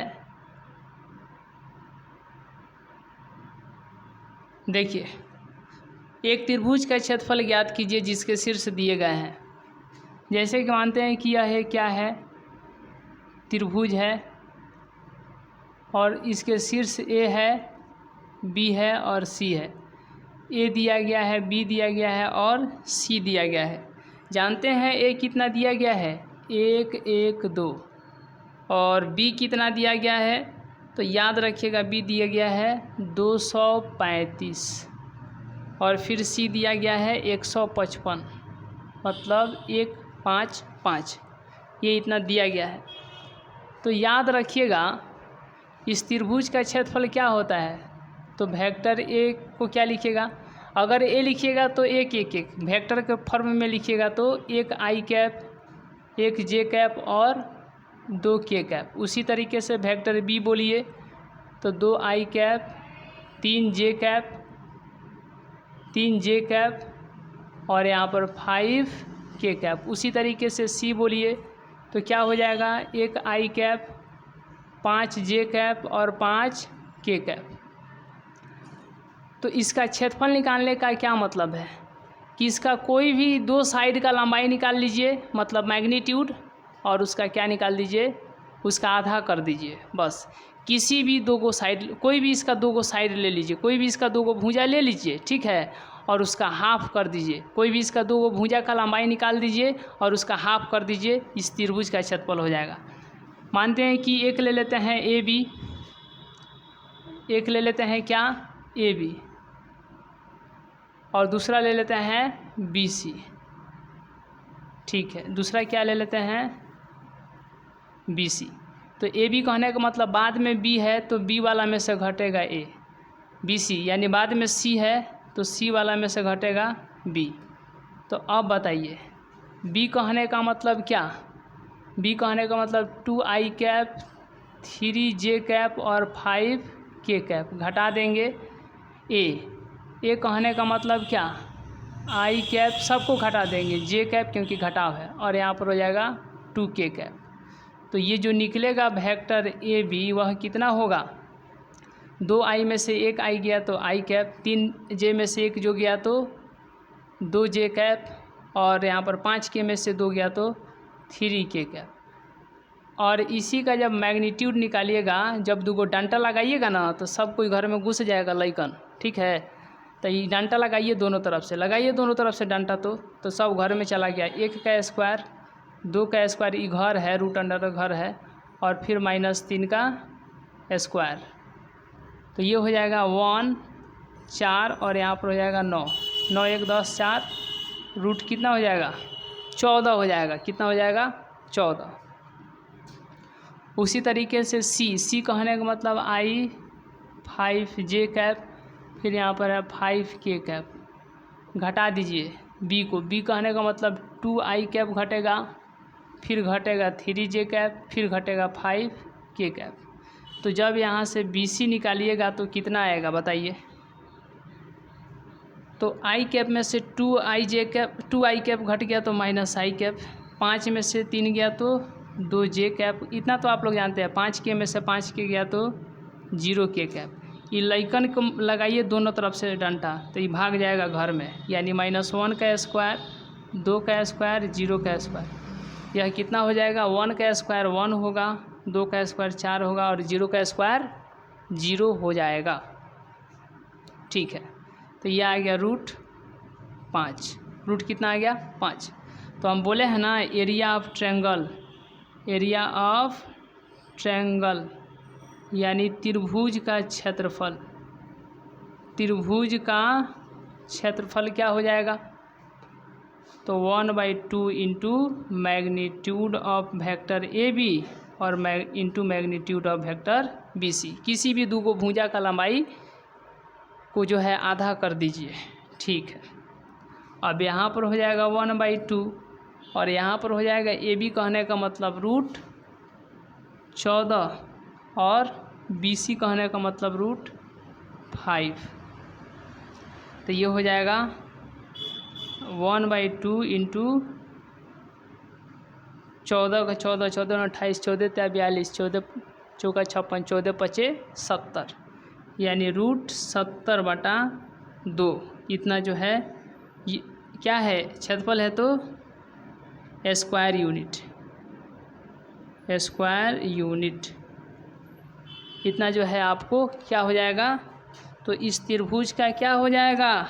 देखिए, एक त्रिभुज का क्षेत्रफल ज्ञात कीजिए जिसके शीर्ष दिए गए हैं। जैसे कि मानते हैं कि यह है, क्या है, त्रिभुज है और इसके शीर्ष ए है, बी है और सी है। ए दिया गया है, बी दिया गया है और सी दिया गया है। जानते हैं ए कितना दिया गया है, 1 1 2, और बी कितना दिया गया है, तो याद रखिएगा बी दिया गया है 235, और फिर सी दिया गया है 155, मतलब 1 5 5, ये इतना दिया गया है। तो याद रखिएगा इस त्रिभुज का क्षेत्रफल क्या होता है, तो वेक्टर ए को क्या लिखिएगा, अगर ए लिखिएगा तो 1 1 1, वेक्टर के फॉर्म में लिखिएगा तो 1 आई कैप 1 जे कैप और 2 के कैप। उसी तरीके से वेक्टर बी बोलिए तो 2 आई कैप 3 जे कैप 3 जे कैप और यहाँ पर 5 के कैप। उसी तरीके से सी बोलिए तो क्या हो जाएगा, 1 आई कैप 5 जे कैप और 5 के कैप। तो इसका क्षेत्रफल निकालने का क्या मतलब है कि इसका कोई भी 2 साइड का लंबाई निकाल लीजिए, मतलब मैग्नीट्यूड, और उसका क्या निकाल दीजिए, उसका आधा कर दीजिए। बस किसी भी 2 साइड, कोई भी इसका 2 साइड ले लीजिए, कोई भी इसका 2 भुजा ले लीजिए, ठीक है, और उसका हाफ कर दीजिए। कोई भी इसका 2 भुजा का लंबाई निकाल दीजिए और उसका हाफ कर दीजिए, इस त्रिभुज का क्षेत्रफल हो जाएगा। मानते हैं कि एक ले लेते हैं ए बी, एक ले लेते हैं क्या, ए बी, और दूसरा ले लेते हैं बी सी, ठीक है, दूसरा क्या ले लेते हैं, बी सी। तो ए बी कहने का मतलब बाद में बी है तो बी वाला में से घटेगा ए, बी सी, यानी बाद में सी है तो सी वाला में से घटेगा बी। तो अब बताइए बी कहने का मतलब क्या? बी कहने का मतलब 2i कैप 3j कैप और 5k कैप घटा देंगे ए कहने का मतलब क्या? i कैप सबको घटा देंगे, j कैप क्योंकि घटाव है, और यहाँ पर हो जाएगा 2k कैप। तो ये जो निकलेगा वेक्टर ए बी वह कितना होगा? 2i में से एक i गया तो i कैप, 3j में से एक जो गया तो 2j कैप, और यहाँ पर 5k में से 2 गया तो 3k कैप। और इसी का जब मैग्नीट्यूड निकालिएगा, जब दो डंटा लगाइएगा ना तो सब कोई घर में घुस जाएगा लइकन, ठीक है। तो ये डंटा लगाइए दोनों तरफ से, लगाइए दोनों तरफ से डंटा, तो सब घर में चला गया। 1 का स्क्वायर 2 का स्क्वायर, ये घर है, रूट अंडर घर है, और फिर -3 का स्क्वायर, तो ये हो जाएगा 1 4, और यहाँ पर हो जाएगा 9 9 1 10 4, रूट कितना हो जाएगा? 14 हो जाएगा। कितना हो जाएगा? 14। उसी तरीके से सी कहने का मतलब i 5j कैप, फिर यहाँ पर है 5k कैप, घटा दीजिए बी को। बी कहने का मतलब 2i कैप घटेगा, फिर घटेगा 3j कैप, फिर घटेगा 5k कैप। तो जब यहाँ से BC निकालिएगा तो कितना आएगा बताइए? तो i कैप में से 2i कैप घट गया तो -i कैप, 5 में से 3 गया तो 2j कैप, इतना तो आप लोग जानते हैं। 5k में से 5k गया तो 0k कैप। ये लइकन को लगाइए दोनों तरफ से डंटा, तो ये भाग जाएगा घर में, यानी -1 का स्क्वायर 2 का स्क्वायर 0 का स्क्वायर। यह कितना हो जाएगा? 1 का स्क्वायर 1 होगा, 2 का स्क्वायर 4 होगा, और 0 का स्क्वायर 0 हो जाएगा, ठीक है। तो यह आ गया रूट 5। रूट कितना आ गया? 5। तो हम बोले हैं ना एरिया ऑफ ट्रायंगल यानी त्रिभुज का क्षेत्रफल। त्रिभुज का क्षेत्रफल क्या हो जाएगा? तो 1/2 into magnitude of vector A B और into magnitude of vector B C. किसी भी दो को भुजा का लंबाई को जो है आधा कर दीजिए, ठीक है। अब यहाँ पर हो जाएगा 1/2, और यहाँ पर हो जाएगा ए बी कहने का मतलब रूट 14, और बी सी कहने का मतलब रूट 5। तो ये हो जाएगा 1/2 इंटू 14 का 14 14 28 14 42 14 चौका 56 14 5 70, यानी रूट 70/2। इतना जो है ये क्या है? क्षेत्रफल है, तो स्क्वायर यूनिट इतना जो है आपको क्या हो जाएगा? तो इस त्रिभुज का क्या हो जाएगा?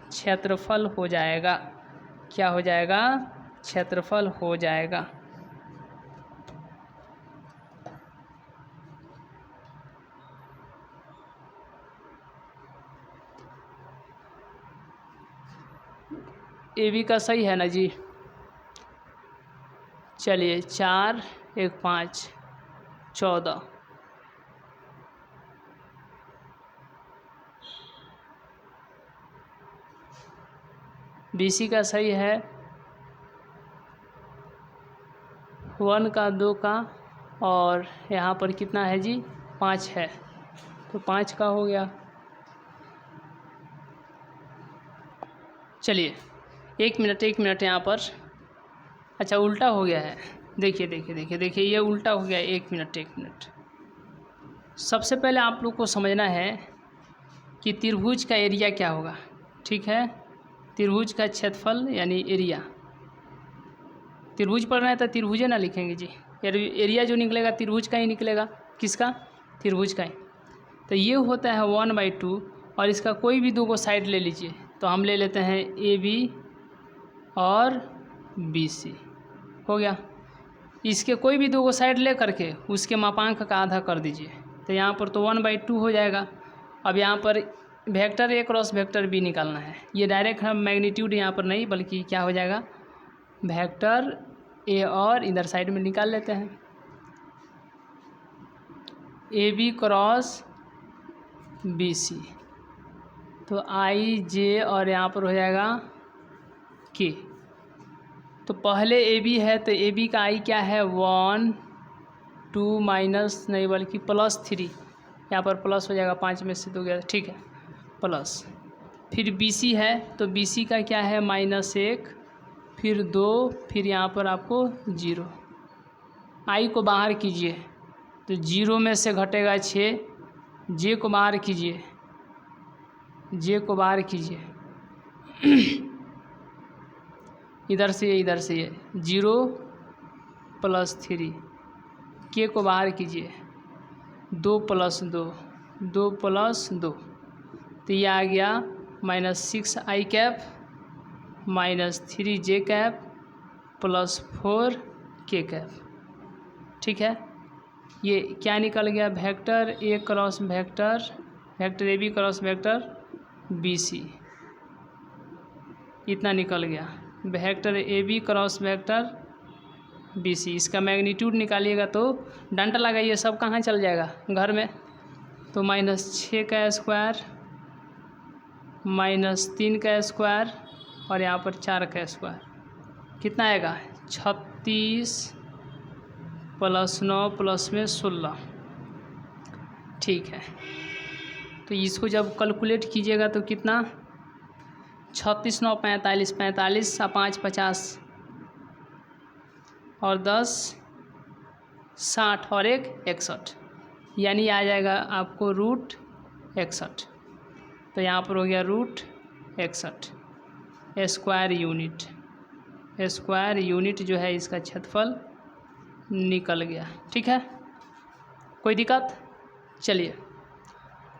क्षेत्रफल हो जाएगा। क्या हो जाएगा? क्षेत्रफल हो जाएगा। ए बी का सही है ना जी? चलिए 4 1 5 14। BC का सही है 1 का 2 का, और यहाँ पर कितना है जी? 5 है, तो 5 का हो गया। चलिए 1 मिनट यहाँ पर, अच्छा उल्टा हो गया है। देखिए ये उल्टा हो गया। 1 मिनट। सबसे पहले आप लोग को समझना है कि त्रिभुज का एरिया क्या होगा, ठीक है। त्रिभुज का क्षेत्रफल यानी एरिया। त्रिभुज पढ़ना है तो त्रिभुज ना लिखेंगे जी, एरिया जो निकलेगा त्रिभुज का ही निकलेगा। किसका? त्रिभुज का ही। तो ये होता है 1/2, और इसका कोई भी दो को साइड ले लीजिए, तो हम ले लेते हैं AB और BC, हो गया। इसके कोई भी दो को साइड ले करके उसके मापांक का आधा कर दीजिए, तो यहाँ पर तो 1/2 हो जाएगा। अब यहाँ पर vector A cross vector B निकालना है। ये डायरेक्ट हम मैग्नीट्यूड यहाँ पर नहीं, बल्कि क्या हो जाएगा? वेक्टर ए और इधर साइड में निकाल लेते हैं। AB क्रॉस BC, तो आई जे और यहाँ पर हो जाएगा के। तो पहले ए बी है तो ए बी का आई क्या है 1 2 माइनस नहीं बल्कि +3, यहाँ पर प्लस हो जाएगा 5 में से 2 गया, ठीक है प्लस। फिर बी सी है तो बी सी का क्या है -1, फिर 2, फिर यहाँ पर आपको 0। आई को बाहर कीजिए तो 0 में से घटेगा 6, जे को बाहर कीजिए, जे को बाहर कीजिए इधर से ये 0 + 3, के को बाहर कीजिए 2 + 2, 2 + 2, तो ये आ गया -6 आई कैप -3 जे कैप +4 के कैप, ठीक है। ये क्या निकल गया vector A cross vector A B cross vector B C, इतना निकल गया vector A B cross vector B C. इसका मैग्नीट्यूड निकालिएगा तो डंडा लगाइए, सब कहाँ चल जाएगा घर में। तो -6 का स्क्वायर -3 का स्क्वायर और यहाँ पर 4 का स्क्वायर, कितना आएगा 36 + 9 + में 16, ठीक है। तो इसको जब कैलकुलेट कीजिएगा तो कितना 36 9 45, 45 और 5 50 और 10 60 और 1 61, यानी आ जाएगा आपको √61। तो यहाँ पर हो गया √61 स्क्वायर यूनिट जो है इसका क्षेत्रफल निकल गया, ठीक है। कोई दिक्कत? चलिए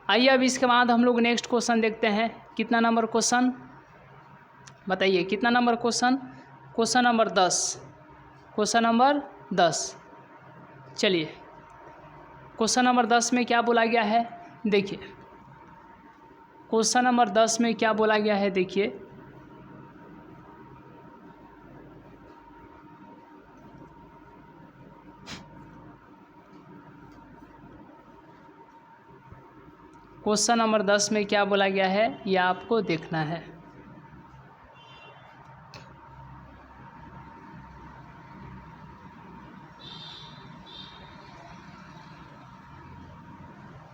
आइए अब इसके बाद हम लोग नेक्स्ट क्वेश्चन देखते हैं। कितना नंबर क्वेश्चन बताइए, कितना नंबर क्वेश्चन? Question number 10। चलिए क्वेश्चन नंबर 10 में क्या बोला गया है देखिए, क्वेश्चन नंबर 10 में क्या बोला गया है देखिए। क्वेश्चन नंबर 10 में क्या बोला गया है ये आपको देखना है।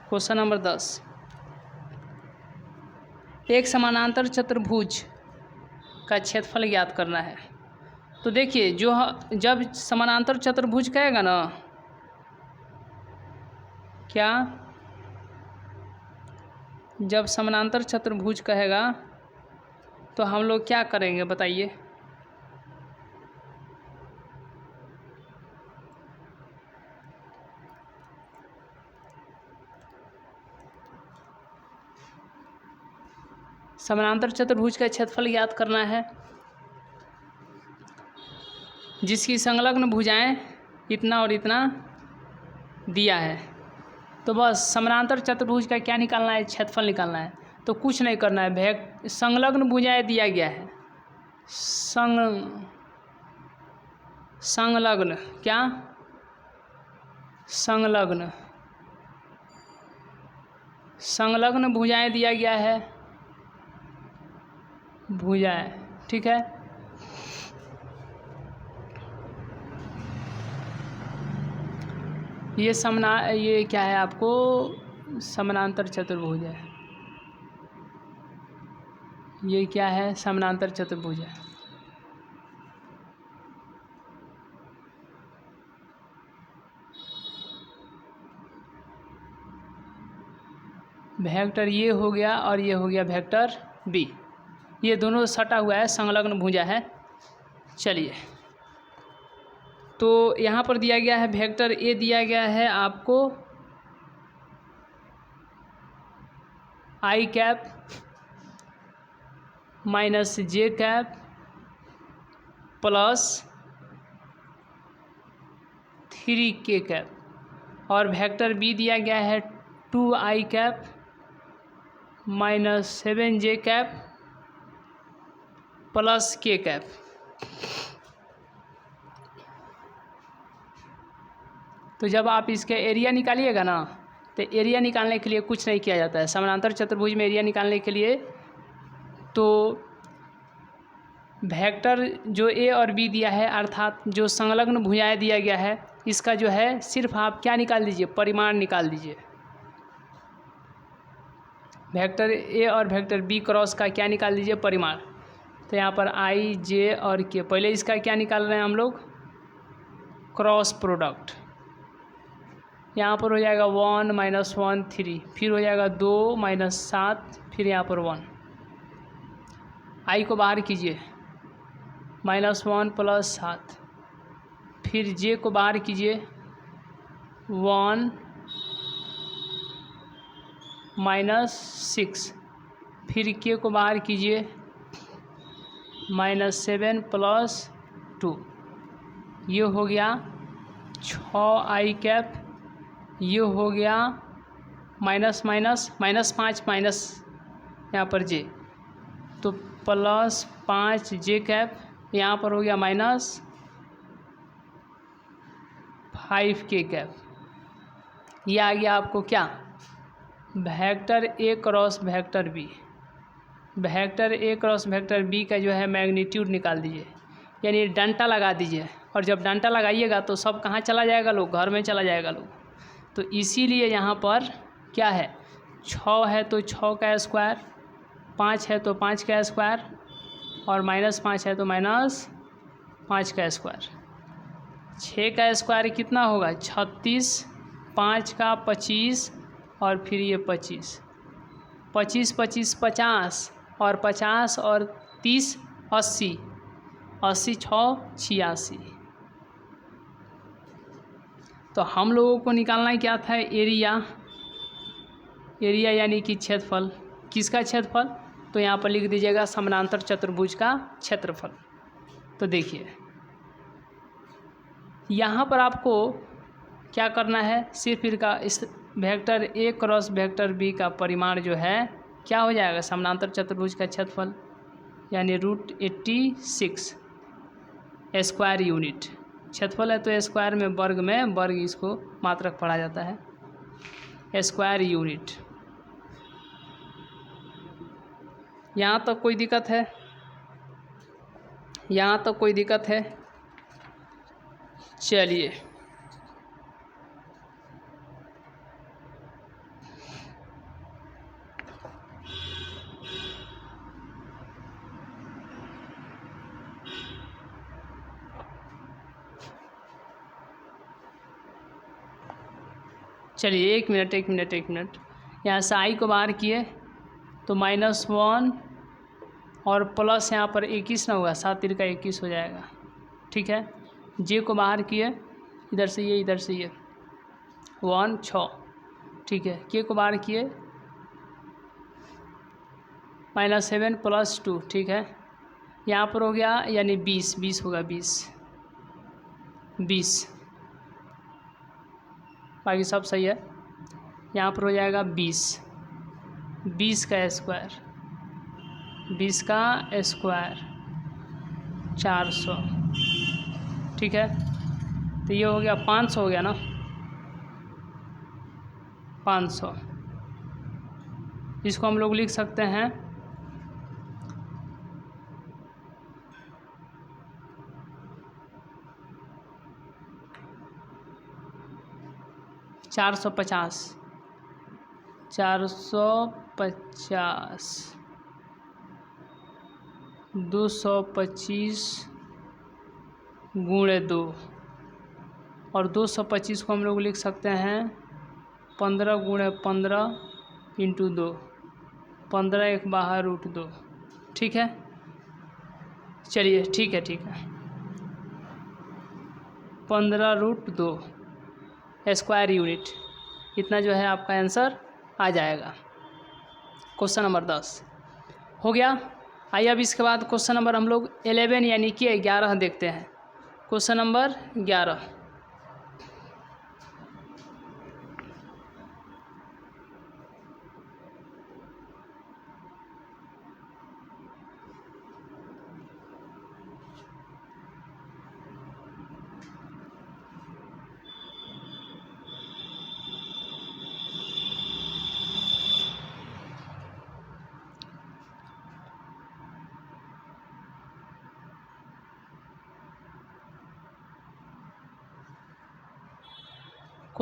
क्वेश्चन नंबर 10, एक समानांतर चतुर्भुज का क्षेत्रफल ज्ञात करना है। तो देखिए जब समानांतर चतुर्भुज कहेगा ना, क्या जब समानांतर चतुर्भुज कहेगा तो हम लोग क्या करेंगे बताइए। समानांतर चतुर्भुज का क्षेत्रफल ज्ञात करना है जिसकी संलग्न भुजाएं इतना और इतना दिया है। तो बस समानांतर चतुर्भुज का क्या निकालना है, क्षेत्रफल निकालना है। तो कुछ नहीं करना है, संलग्न भुजाएं दिया गया है, संलग्न क्या संलग्न भुजाएं दिया गया है, भुजाएं, ठीक है। ये क्या है आपको समानांतर चतुर्भुज है, ये क्या है समानांतर चतुर्भुज है। वेक्टर ये हो गया और ये हो गया वेक्टर बी, ये दोनों सटा हुआ है, संलग्न भुजा है। चलिए तो यहाँ पर दिया गया है वेक्टर ए दिया गया है आपको I cap -j cap +3k cap, और वेक्टर बी दिया गया है 2i cap -7j cap +k cap. तो जब आप इसके एरिया निकालिएगा ना तो एरिया निकालने के लिए कुछ नहीं किया जाता है। समानांतर चतुर्भुज में एरिया निकालने के लिए तो वेक्टर जो ए और बी दिया है अर्थात जो संलग्न भुजाएं दिया गया है, इसका जो है सिर्फ आप क्या निकाल दीजिए, परिमाण निकाल दीजिए। वेक्टर ए और वेक्टर बी क्रॉस का क्या निकाल दीजिए, परिमाण। तो यहाँ पर आई जे और के, पहले इसका क्या निकाल रहे हैं हम लोग, क्रॉस प्रोडक्ट। यहाँ पर हो जाएगा 1 - 1 3, फिर हो जाएगा 2 - 7, फिर यहाँ पर 1। आई को बाहर कीजिए, -1 + 7, फिर जे को बाहर कीजिए 1 - 6, फिर के को बाहर कीजिए -7 + 2, ये हो गया 6 आई कैप, ये हो गया -5 यहाँ पर जे, तो +5 जे कैप, यहाँ पर हो गया -5 के कैप। ये आ गया आपको क्या, vector A cross vector B. Vector A cross vector B का जो है मैग्नीट्यूड निकाल दीजिए, यानी डंटा लगा दीजिए। और जब डंटा लगाइएगा तो सब कहाँ चला जाएगा, लोग घर में चला जाएगा लोग। तो इसीलिए यहाँ पर क्या है, 6 है तो 6 का स्क्वायर, 5 है तो 5 का स्क्वायर, और -5 है तो -5 का स्क्वायर। 6 का स्क्वायर कितना होगा, 36, 5 का 25, और फिर ये 25, 25 25 50, और 50 और 30 80, 80 6 86। तो हम लोगों को निकालना क्या था, एरिया। एरिया यानी कि क्षेत्रफल। किसका क्षेत्रफल, तो यहाँ पर लिख दीजिएगा समानांतर चतुर्भुज का क्षेत्रफल। तो देखिए यहाँ पर आपको क्या करना है, सिर्फ इनका इस vector A cross vector B का परिमाण जो है क्या हो जाएगा, समानांतर चतुर्भुज का क्षेत्रफल, यानी √86 स्क्वायर यूनिट। क्षेत्रफल है तो स्क्वायर में वर्ग इसको मात्रक पढ़ा जाता है, स्क्वायर यूनिट। यहाँ तक कोई दिक्कत है, यहाँ तक कोई दिक्कत है, चलिए एक मिनट। यहाँ से आई को बाहर किए तो -1 और प्लस यहाँ पर 21 ना होगा, 7 × 21 हो जाएगा, ठीक है। जे को बाहर किए, इधर से ये 1 6, ठीक है। के को बाहर किए -7 + 2, ठीक है। यहाँ पर हो गया यानी 20 होगा, 20 बाकी सब सही है। यहाँ पर हो जाएगा 20 का स्क्वायर, 20 का स्क्वायर 400, ठीक है। तो ये हो गया 500 हो गया ना, 500। इसको हम लोग लिख सकते हैं 450, 225 × 2, और 225 को हम लोग लिख सकते हैं 15 × 15 × 2, 15 एक बाहर √2, ठीक है। चलिए ठीक है 15 √2 स्क्वायर यूनिट, इतना जो है आपका आंसर आ जाएगा। क्वेश्चन नंबर 10 हो गया। आइए अब इसके बाद क्वेश्चन नंबर हम लोग 11 यानी कि 11 देखते हैं। क्वेश्चन नंबर 11,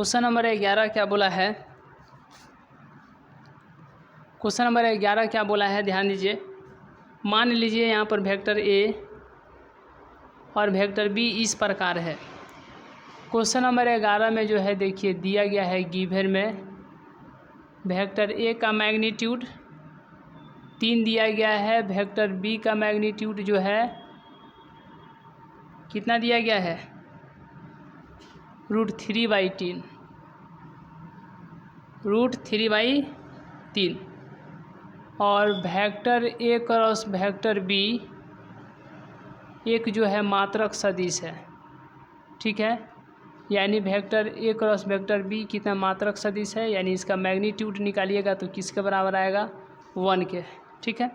क्वेश्चन नंबर 11 क्या बोला है, क्वेश्चन नंबर 11 क्या बोला है, ध्यान दीजिए। मान लीजिए यहाँ पर वेक्टर ए और वेक्टर बी इस प्रकार है। क्वेश्चन नंबर 11 में जो है देखिए दिया गया है गिवन में वेक्टर ए का मैग्नीट्यूड 3 दिया गया है, वेक्टर बी का मैग्नीट्यूड जो है कितना दिया गया है, √3/3, √3/3। और vector A cross vector B एक जो है मात्रक सदिश है, ठीक है। यानी vector A cross vector B कितना मात्रक सदिश है, यानी इसका मैग्नीट्यूड निकालिएगा तो किसके बराबर आएगा, 1 के, ठीक है।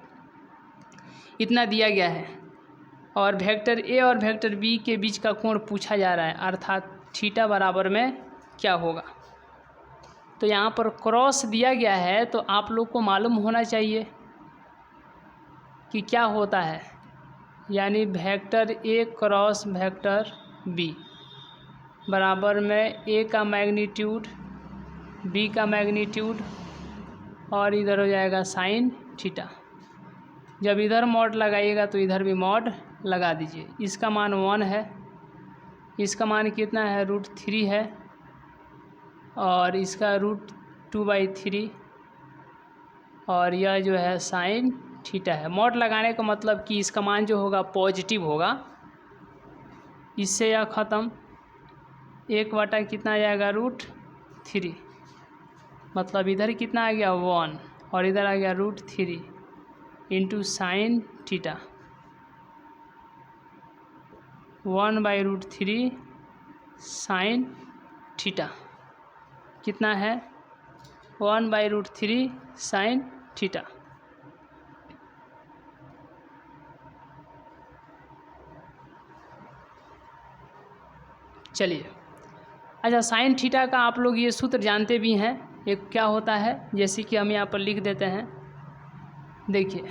इतना दिया गया है और वेक्टर ए और वेक्टर बी के बीच का कोण पूछा जा रहा है, अर्थात थीटा बराबर में क्या होगा। तो यहाँ पर क्रॉस दिया गया है तो आप लोग को मालूम होना चाहिए कि क्या होता है, यानी vector A cross vector B बराबर में ए का मैग्नीट्यूड बी का मैग्नीट्यूड और इधर हो जाएगा साइन थीटा। जब इधर मॉड लगाइएगा तो इधर भी मॉड लगा दीजिए। इसका मान 1 है, इसका मान कितना है, √3 है और इसका √2/3 और यह जो है साइन थीटा है। मॉड लगाने का मतलब कि इसका मान जो होगा पॉजिटिव होगा। इससे यह ख़त्म, 1 कितना आ जाएगा, √3, मतलब इधर कितना आ गया 1 और इधर आ गया √3 into sine theta, 1/√3 sine theta कितना है, 1/√3 साइन थीटा। चलिए, अच्छा साइन थीटा का आप लोग ये सूत्र जानते भी हैं, एक क्या होता है, जैसे कि हम यहाँ पर लिख देते हैं। देखिए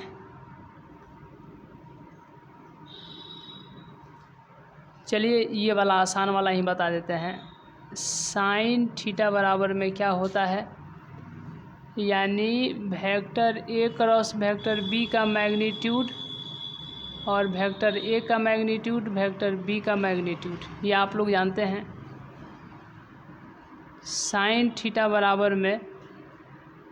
चलिए ये वाला आसान वाला ही बता देते हैं। साइन थीटा बराबर में क्या होता है, यानी vector A cross vector B का मैग्नीट्यूड और वेक्टर ए का मैग्नीट्यूड वेक्टर बी का मैग्नीट्यूड, ये आप लोग जानते हैं। साइन थीटा बराबर में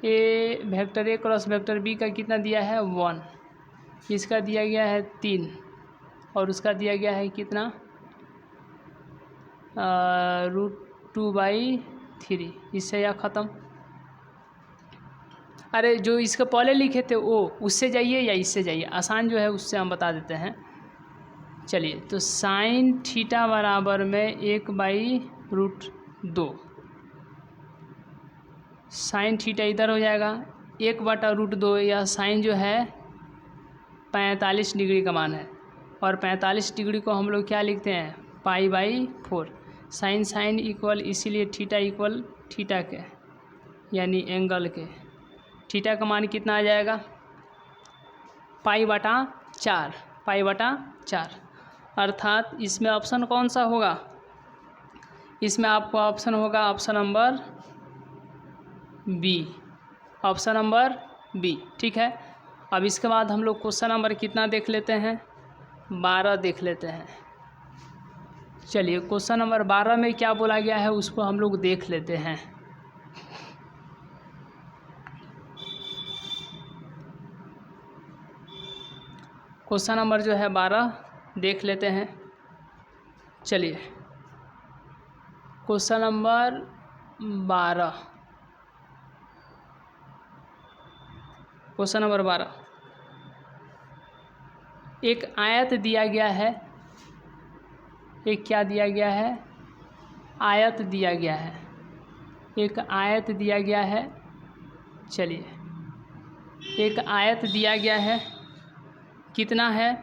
vector A cross vector B का कितना दिया है, 1, इसका दिया गया है 3 और उसका दिया गया है कितना, √2/3। इससे यह ख़त्म। अरे जो इसके पहले लिखे थे वो उससे जाइए या इससे जाइए, आसान जो है उससे हम बता देते हैं। चलिए, तो साइन थीटा बराबर में 1/√2, साइन थीटा इधर हो जाएगा 1/√2। यह साइन जो है 45 डिग्री का मान है और 45 डिग्री को हम लोग क्या लिखते हैं, π/4। साइन साइन इक्वल, इसीलिए थीटा इक्वल थीटा के, यानी एंगल के। थीटा का मान कितना आ जाएगा, π/4, अर्थात इसमें ऑप्शन कौन सा होगा, इसमें आपको ऑप्शन होगा option number B, option number B, ठीक है। अब इसके बाद हम लोग क्वेश्चन नंबर कितना देख लेते हैं, 12 देख लेते हैं। चलिए, क्वेश्चन नंबर 12 में क्या बोला गया है उसको हम लोग देख लेते हैं। क्वेश्चन नंबर जो है 12 देख लेते हैं। चलिए, क्वेश्चन नंबर 12, क्वेश्चन नंबर 12, एक आयत दिया गया है, एक क्या दिया गया है, आयत दिया गया है, एक आयत दिया गया है। चलिए, एक आयत दिया गया है, कितना है,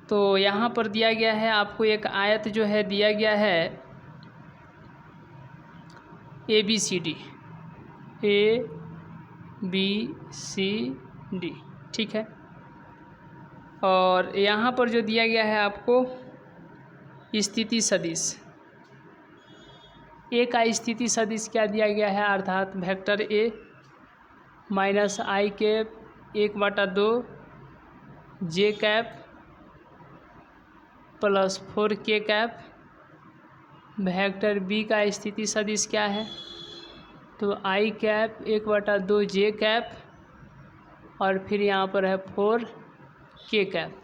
तो यहाँ पर दिया गया है आपको एक आयत जो है दिया गया है ABCD, ठीक है। और यहाँ पर जो दिया गया है आपको स्थिति सदिश, ए का स्थिति सदिश क्या दिया गया है, अर्थात vector A minus I cap 1/2 J cap plus 4 के कैप। वेक्टर बी का स्थिति सदिश क्या है, तो आई कैप 1/2 जे कैप और फिर यहाँ पर है 4 के कैप।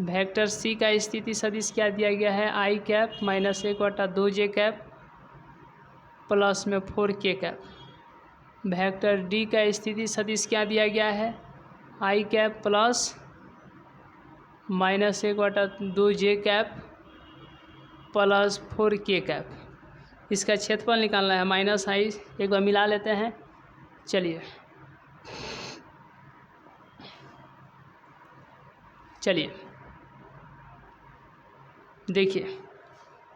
वेक्टर सी का स्थिति सदिश क्या दिया गया है, आई कैप माइनस 1/2 जे कैप प्लस में 4 के कैप। वेक्टर डी का स्थिति सदिश क्या दिया गया है, आई कैप प्लस माइनस 1/2 जे कैप प्लस 4 के कैप। इसका क्षेत्रफल निकालना है माइनस आई, एक बार मिला लेते हैं। चलिए देखिए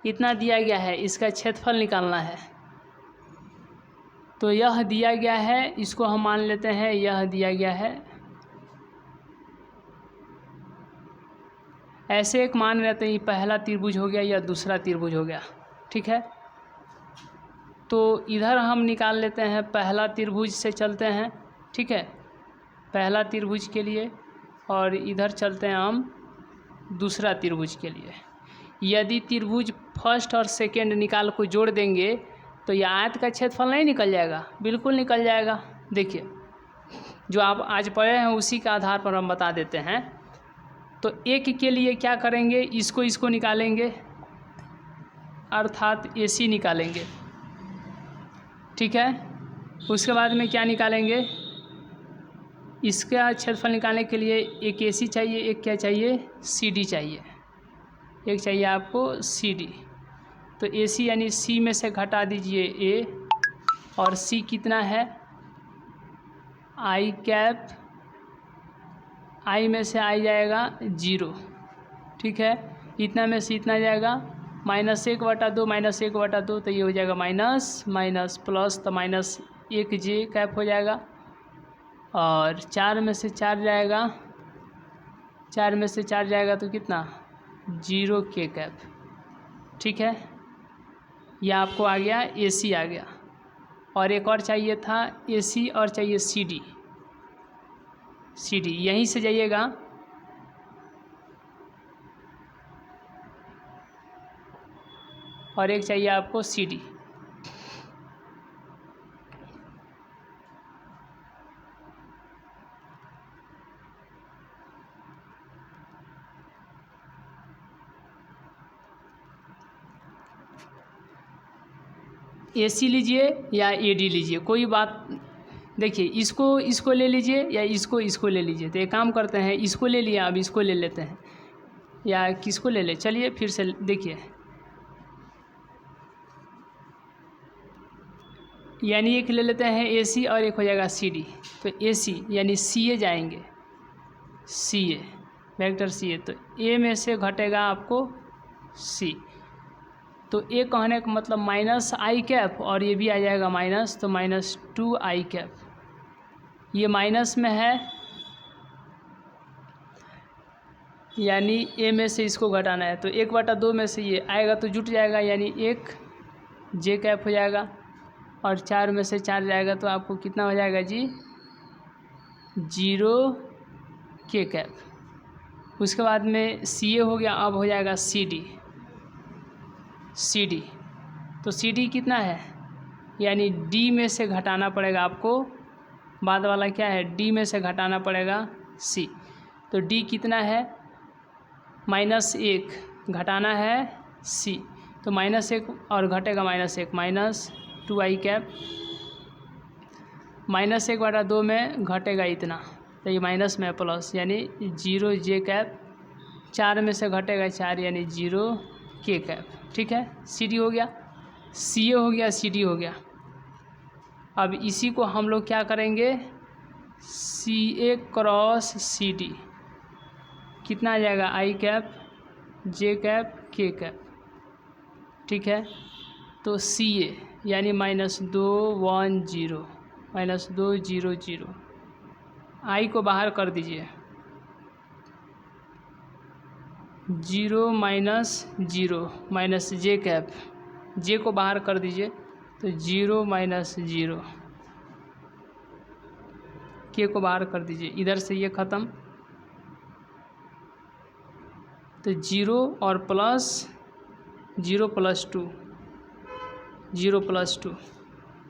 इतना दिया गया है, इसका क्षेत्रफल निकालना है। तो यह दिया गया है, इसको हम मान लेते हैं यह दिया गया है, ऐसे एक मान लेते हैं पहला त्रिभुज हो गया या दूसरा त्रिभुज हो गया, ठीक है। तो इधर हम निकाल लेते हैं, पहला त्रिभुज से चलते हैं, ठीक है, पहला त्रिभुज के लिए, और इधर चलते हैं हम दूसरा त्रिभुज के लिए। यदि त्रिभुज फर्स्ट और सेकेंड निकाल को जोड़ देंगे तो यह आयत का क्षेत्रफल नहीं निकल जाएगा, बिल्कुल निकल जाएगा। देखिए जो आप आज पढ़े हैं उसी के आधार पर हम बता देते हैं। तो एक के लिए क्या करेंगे, इसको निकालेंगे, अर्थात AC निकालेंगे, ठीक है। उसके बाद में क्या निकालेंगे, इसका क्षेत्रफल निकालने के लिए एक AC चाहिए, एक क्या चाहिए, CD चाहिए, एक चाहिए आपको CD। तो AC यानी C में से घटा दीजिए A, और C कितना है, आई कैप, आई में से आई जाएगा 0, ठीक है, इतना में से इतना जाएगा माइनस 1/2 माइनस 1/2, तो ये हो जाएगा माइनस माइनस प्लस, तो माइनस 1 जे कैप हो जाएगा, और 4 में से 4 जाएगा, 4 में से 4 जाएगा तो कितना 0 के कैप, ठीक है। यह आपको आ गया, AC आ गया, और एक और चाहिए था AC और चाहिए CD, यहीं से जाइएगा, और एक चाहिए आपको CD। AC लीजिए या AD लीजिए, कोई बात, देखिए इसको ले लीजिए या इसको ले लीजिए। तो एक काम करते हैं, इसको ले लिया, अब इसको ले लेते हैं, या किसको ले ले, चलिए फिर से देखिए, यानी एक ले लेते हैं AC और एक हो जाएगा CD। तो AC यानी CA जाएंगे, CA वेक्टर CA, तो A में से घटेगा आपको C, तो A कहने का मतलब माइनस आई कैप, और ये भी आ जाएगा माइनस, तो माइनस 2 आई कैप, ये माइनस में है, यानी A में से इसको घटाना है, तो 1/2 में से ये आएगा तो जुट जाएगा, यानी 1 जे कैप हो जाएगा, और 4 में से 4 जाएगा तो आपको कितना हो जाएगा जी, 0 के कैप। उसके बाद में CA हो गया, अब हो जाएगा CD, तो CD कितना है, यानी D में से घटाना पड़ेगा आपको, बाद वाला क्या है, D में से घटाना पड़ेगा C, तो D कितना है, -1 घटाना है C, तो -1 और घटेगा -1, माइनस 2 आई कैप, -1/2 में घटेगा इतना, तो ये माइनस में प्लस, यानी 0 जे कैप, 4 में से घटेगा 4, यानी 0 के कैप, ठीक है। CD हो गया, CA हो गया, CD हो गया। अब इसी को हम लोग क्या करेंगे, CA क्रॉस CD कितना आ जाएगा, आई cap, J cap, K cap, ठीक है। तो CA यानी -210 -200, आई को बाहर कर दीजिए, 0 -0 माइनस जे कैप, जे को बाहर कर दीजिए तो 0 माइनस 0, के को बाहर कर दीजिए, इधर से ये ख़त्म, तो 0 और प्लस 0 प्लस 2, 0 प्लस 2,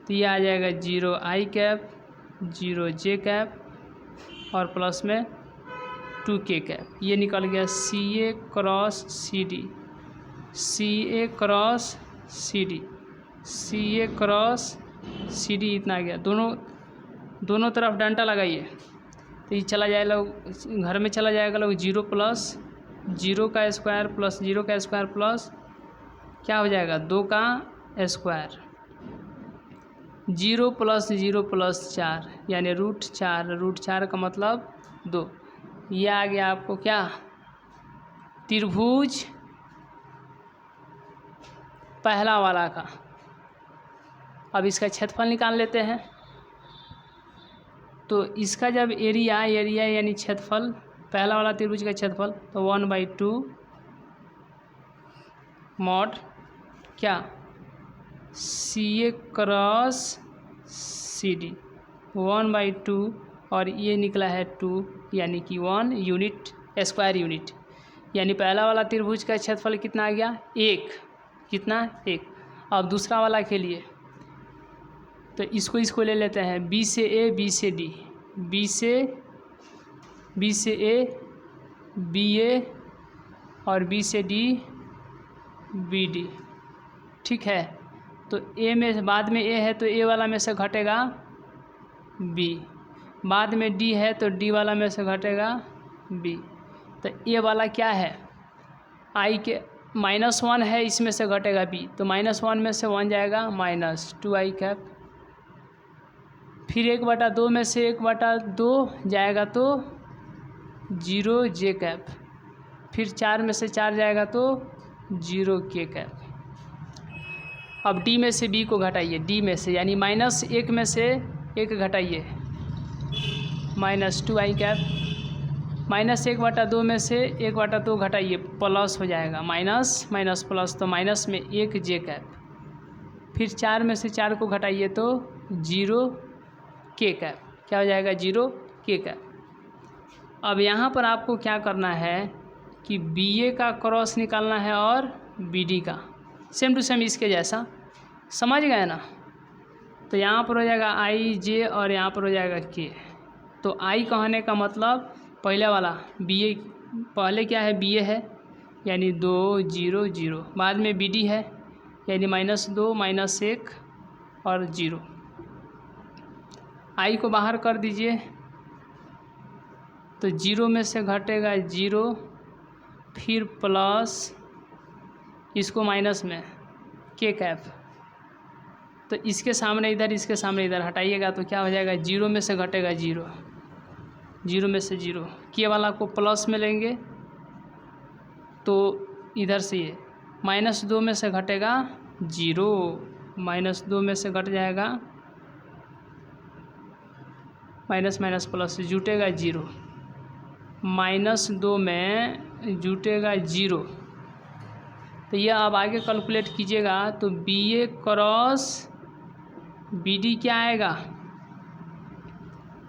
तो ये आ जाएगा 0 आई कैप, 0 जे कैप और प्लस में 2 के कैप। ये निकल गया सी ए क्रॉस सी डी, सी ए क्रॉस सी डी, सी ए क्रॉस सी डी, इतना आ गया। दोनों तरफ डंडा लगाइए तो ये चला जाएगा लोग, घर में चला जाएगा लोग, 0 प्लस 0 का स्क्वायर प्लस 0 का स्क्वायर प्लस क्या हो जाएगा 2 का स्क्वायर, 0 प्लस 0 प्लस 4 यानी √4, √4 का मतलब 2। ये आ गया आपको क्या, त्रिभुज पहला वाला का। अब इसका क्षेत्रफल निकाल लेते हैं। तो इसका जब एरिया यानी क्षेत्रफल, पहला वाला त्रिभुज का क्षेत्रफल, तो 1/2 मॉड क्या, सी ए क्रॉस सी डी, 1/2 और ये निकला है 2 यानी कि 1 यूनिट स्क्वायर यूनिट, यानी पहला वाला त्रिभुज का क्षेत्रफल कितना आ गया 1, कितना 1। अब दूसरा वाला के लिए तो इसको ले लेते हैं, बी से ए, बी से डी, बी से ए, बी ए और बी से डी, बी डी, ठीक है। तो ए में बाद में ए है तो ए वाला में से घटेगा बी, बाद में डी है तो डी वाला में से घटेगा बी। तो ए वाला क्या है, आई के -1 है, इसमें से घटेगा बी, तो -1 में से 1 जाएगा -2 आई कैप, फिर 1/2 में से 1/2 जाएगा तो 0 जे कैप, फिर 4 में से 4 जाएगा तो 0 के कैप। अब डी में से बी को घटाइए, डी में से यानी -1 में से 1 घटाइए, -2 आई कैप, -1/2 में से 1/2 घटाइए, प्लस हो जाएगा, माइनस माइनस प्लस, तो माइनस में 1 जे कैप, फिर 4 में से 4 को घटाइए तो 0 के कैप, क्या हो जाएगा 0 के कैप। अब यहाँ पर आपको क्या करना है कि बी ए का क्रॉस निकालना है और बी डी का, सेम टू सेम इसके जैसा, समझ गए ना। तो यहाँ पर हो जाएगा आई जे और यहाँ पर हो जाएगा के। तो आई कहने का मतलब पहले वाला बी ए, पहले क्या है बी ए है यानी 2 0 0, बाद में बी डी है यानी -2 -1 और 0। आई को बाहर कर दीजिए तो 0 में से घटेगा 0, फिर प्लस इसको माइनस में के कैप, तो इसके सामने इधर, इसके सामने इधर हटाइएगा तो क्या हो जाएगा 0 में से घटेगा 0, 0 में से 0, के वाला को प्लस में लेंगे तो इधर से ये -2 में से घटेगा 0, -2 में से घट जाएगा, माइनस माइनस प्लस जुटेगा 0, -2 में जुटेगा 0। तो यह अब आगे कैलकुलेट कीजिएगा तो बी ए क्रॉस बी डी क्या आएगा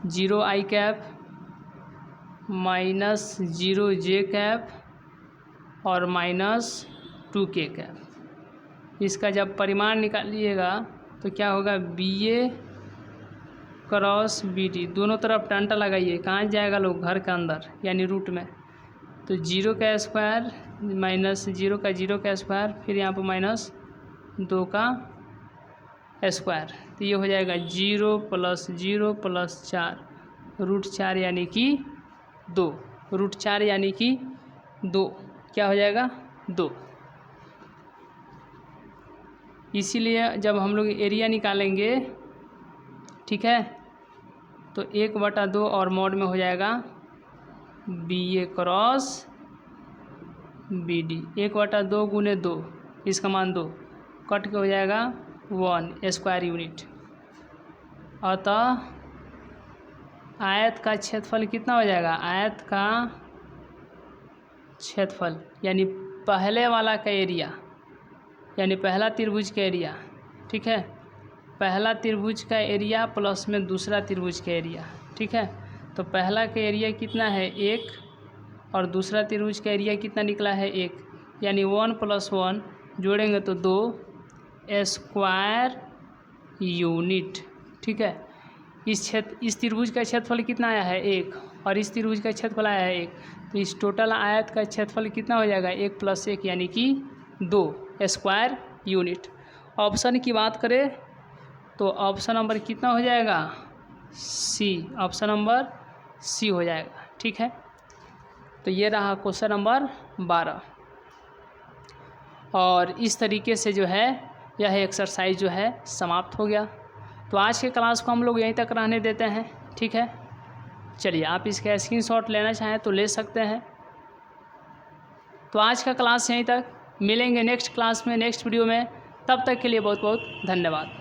0 आई कैप -0 जे कैप और -2 के कैप। इसका जब परिमाण निकालिएगा तो क्या होगा बी ए क्रॉस बी डी, दोनों तरफ टंटा लगाइए, कहाँ जाएगा लोग घर के अंदर यानी रूट में, तो 0 का स्क्वायर -0 का 0 का स्क्वायर, फिर यहाँ पर -2 का स्क्वायर, तो ये हो जाएगा 0 + 0 + 4, √4 यानी कि 2, √4 यानी कि 2, क्या हो जाएगा 2। इसीलिए जब हम लोग एरिया निकालेंगे, ठीक है, तो 1/2 और मॉड में हो जाएगा बी ए क्रॉस बी डी, 1/2 गुने 2, इसका मान 2, कट के हो जाएगा 1 स्क्वायर यूनिट। अतः आयत का क्षेत्रफल कितना हो जाएगा, आयत का क्षेत्रफल यानी पहले वाला का एरिया यानी पहला त्रिभुज का एरिया, ठीक है, पहला त्रिभुज का एरिया प्लस में दूसरा त्रिभुज का एरिया, ठीक है। तो पहला का एरिया कितना है 1 और दूसरा त्रिभुज का एरिया कितना निकला है 1, यानी 1 + 1 जोड़ेंगे तो 2 स्क्वायर यूनिट, ठीक है। इस त्रिभुज का क्षेत्रफल कितना आया है 1 और इस त्रिभुज का क्षेत्रफल आया है 1, तो इस टोटल आयत का क्षेत्रफल कितना हो जाएगा 1 + 1 यानी कि 2 स्क्वायर यूनिट। ऑप्शन की बात करें तो ऑप्शन नंबर कितना हो जाएगा सी, ऑप्शन नंबर सी हो जाएगा, ठीक है। तो ये रहा क्वेश्चन नंबर 12 और इस तरीके से जो है यह एक्सरसाइज जो है समाप्त हो गया। तो आज के क्लास को हम लोग यहीं तक रहने देते हैं, ठीक है। चलिए आप इसका स्क्रीनशॉट लेना चाहें तो ले सकते हैं। तो आज का क्लास यहीं तक, मिलेंगे नेक्स्ट क्लास में, नेक्स्ट वीडियो में, तब तक के लिए बहुत बहुत धन्यवाद।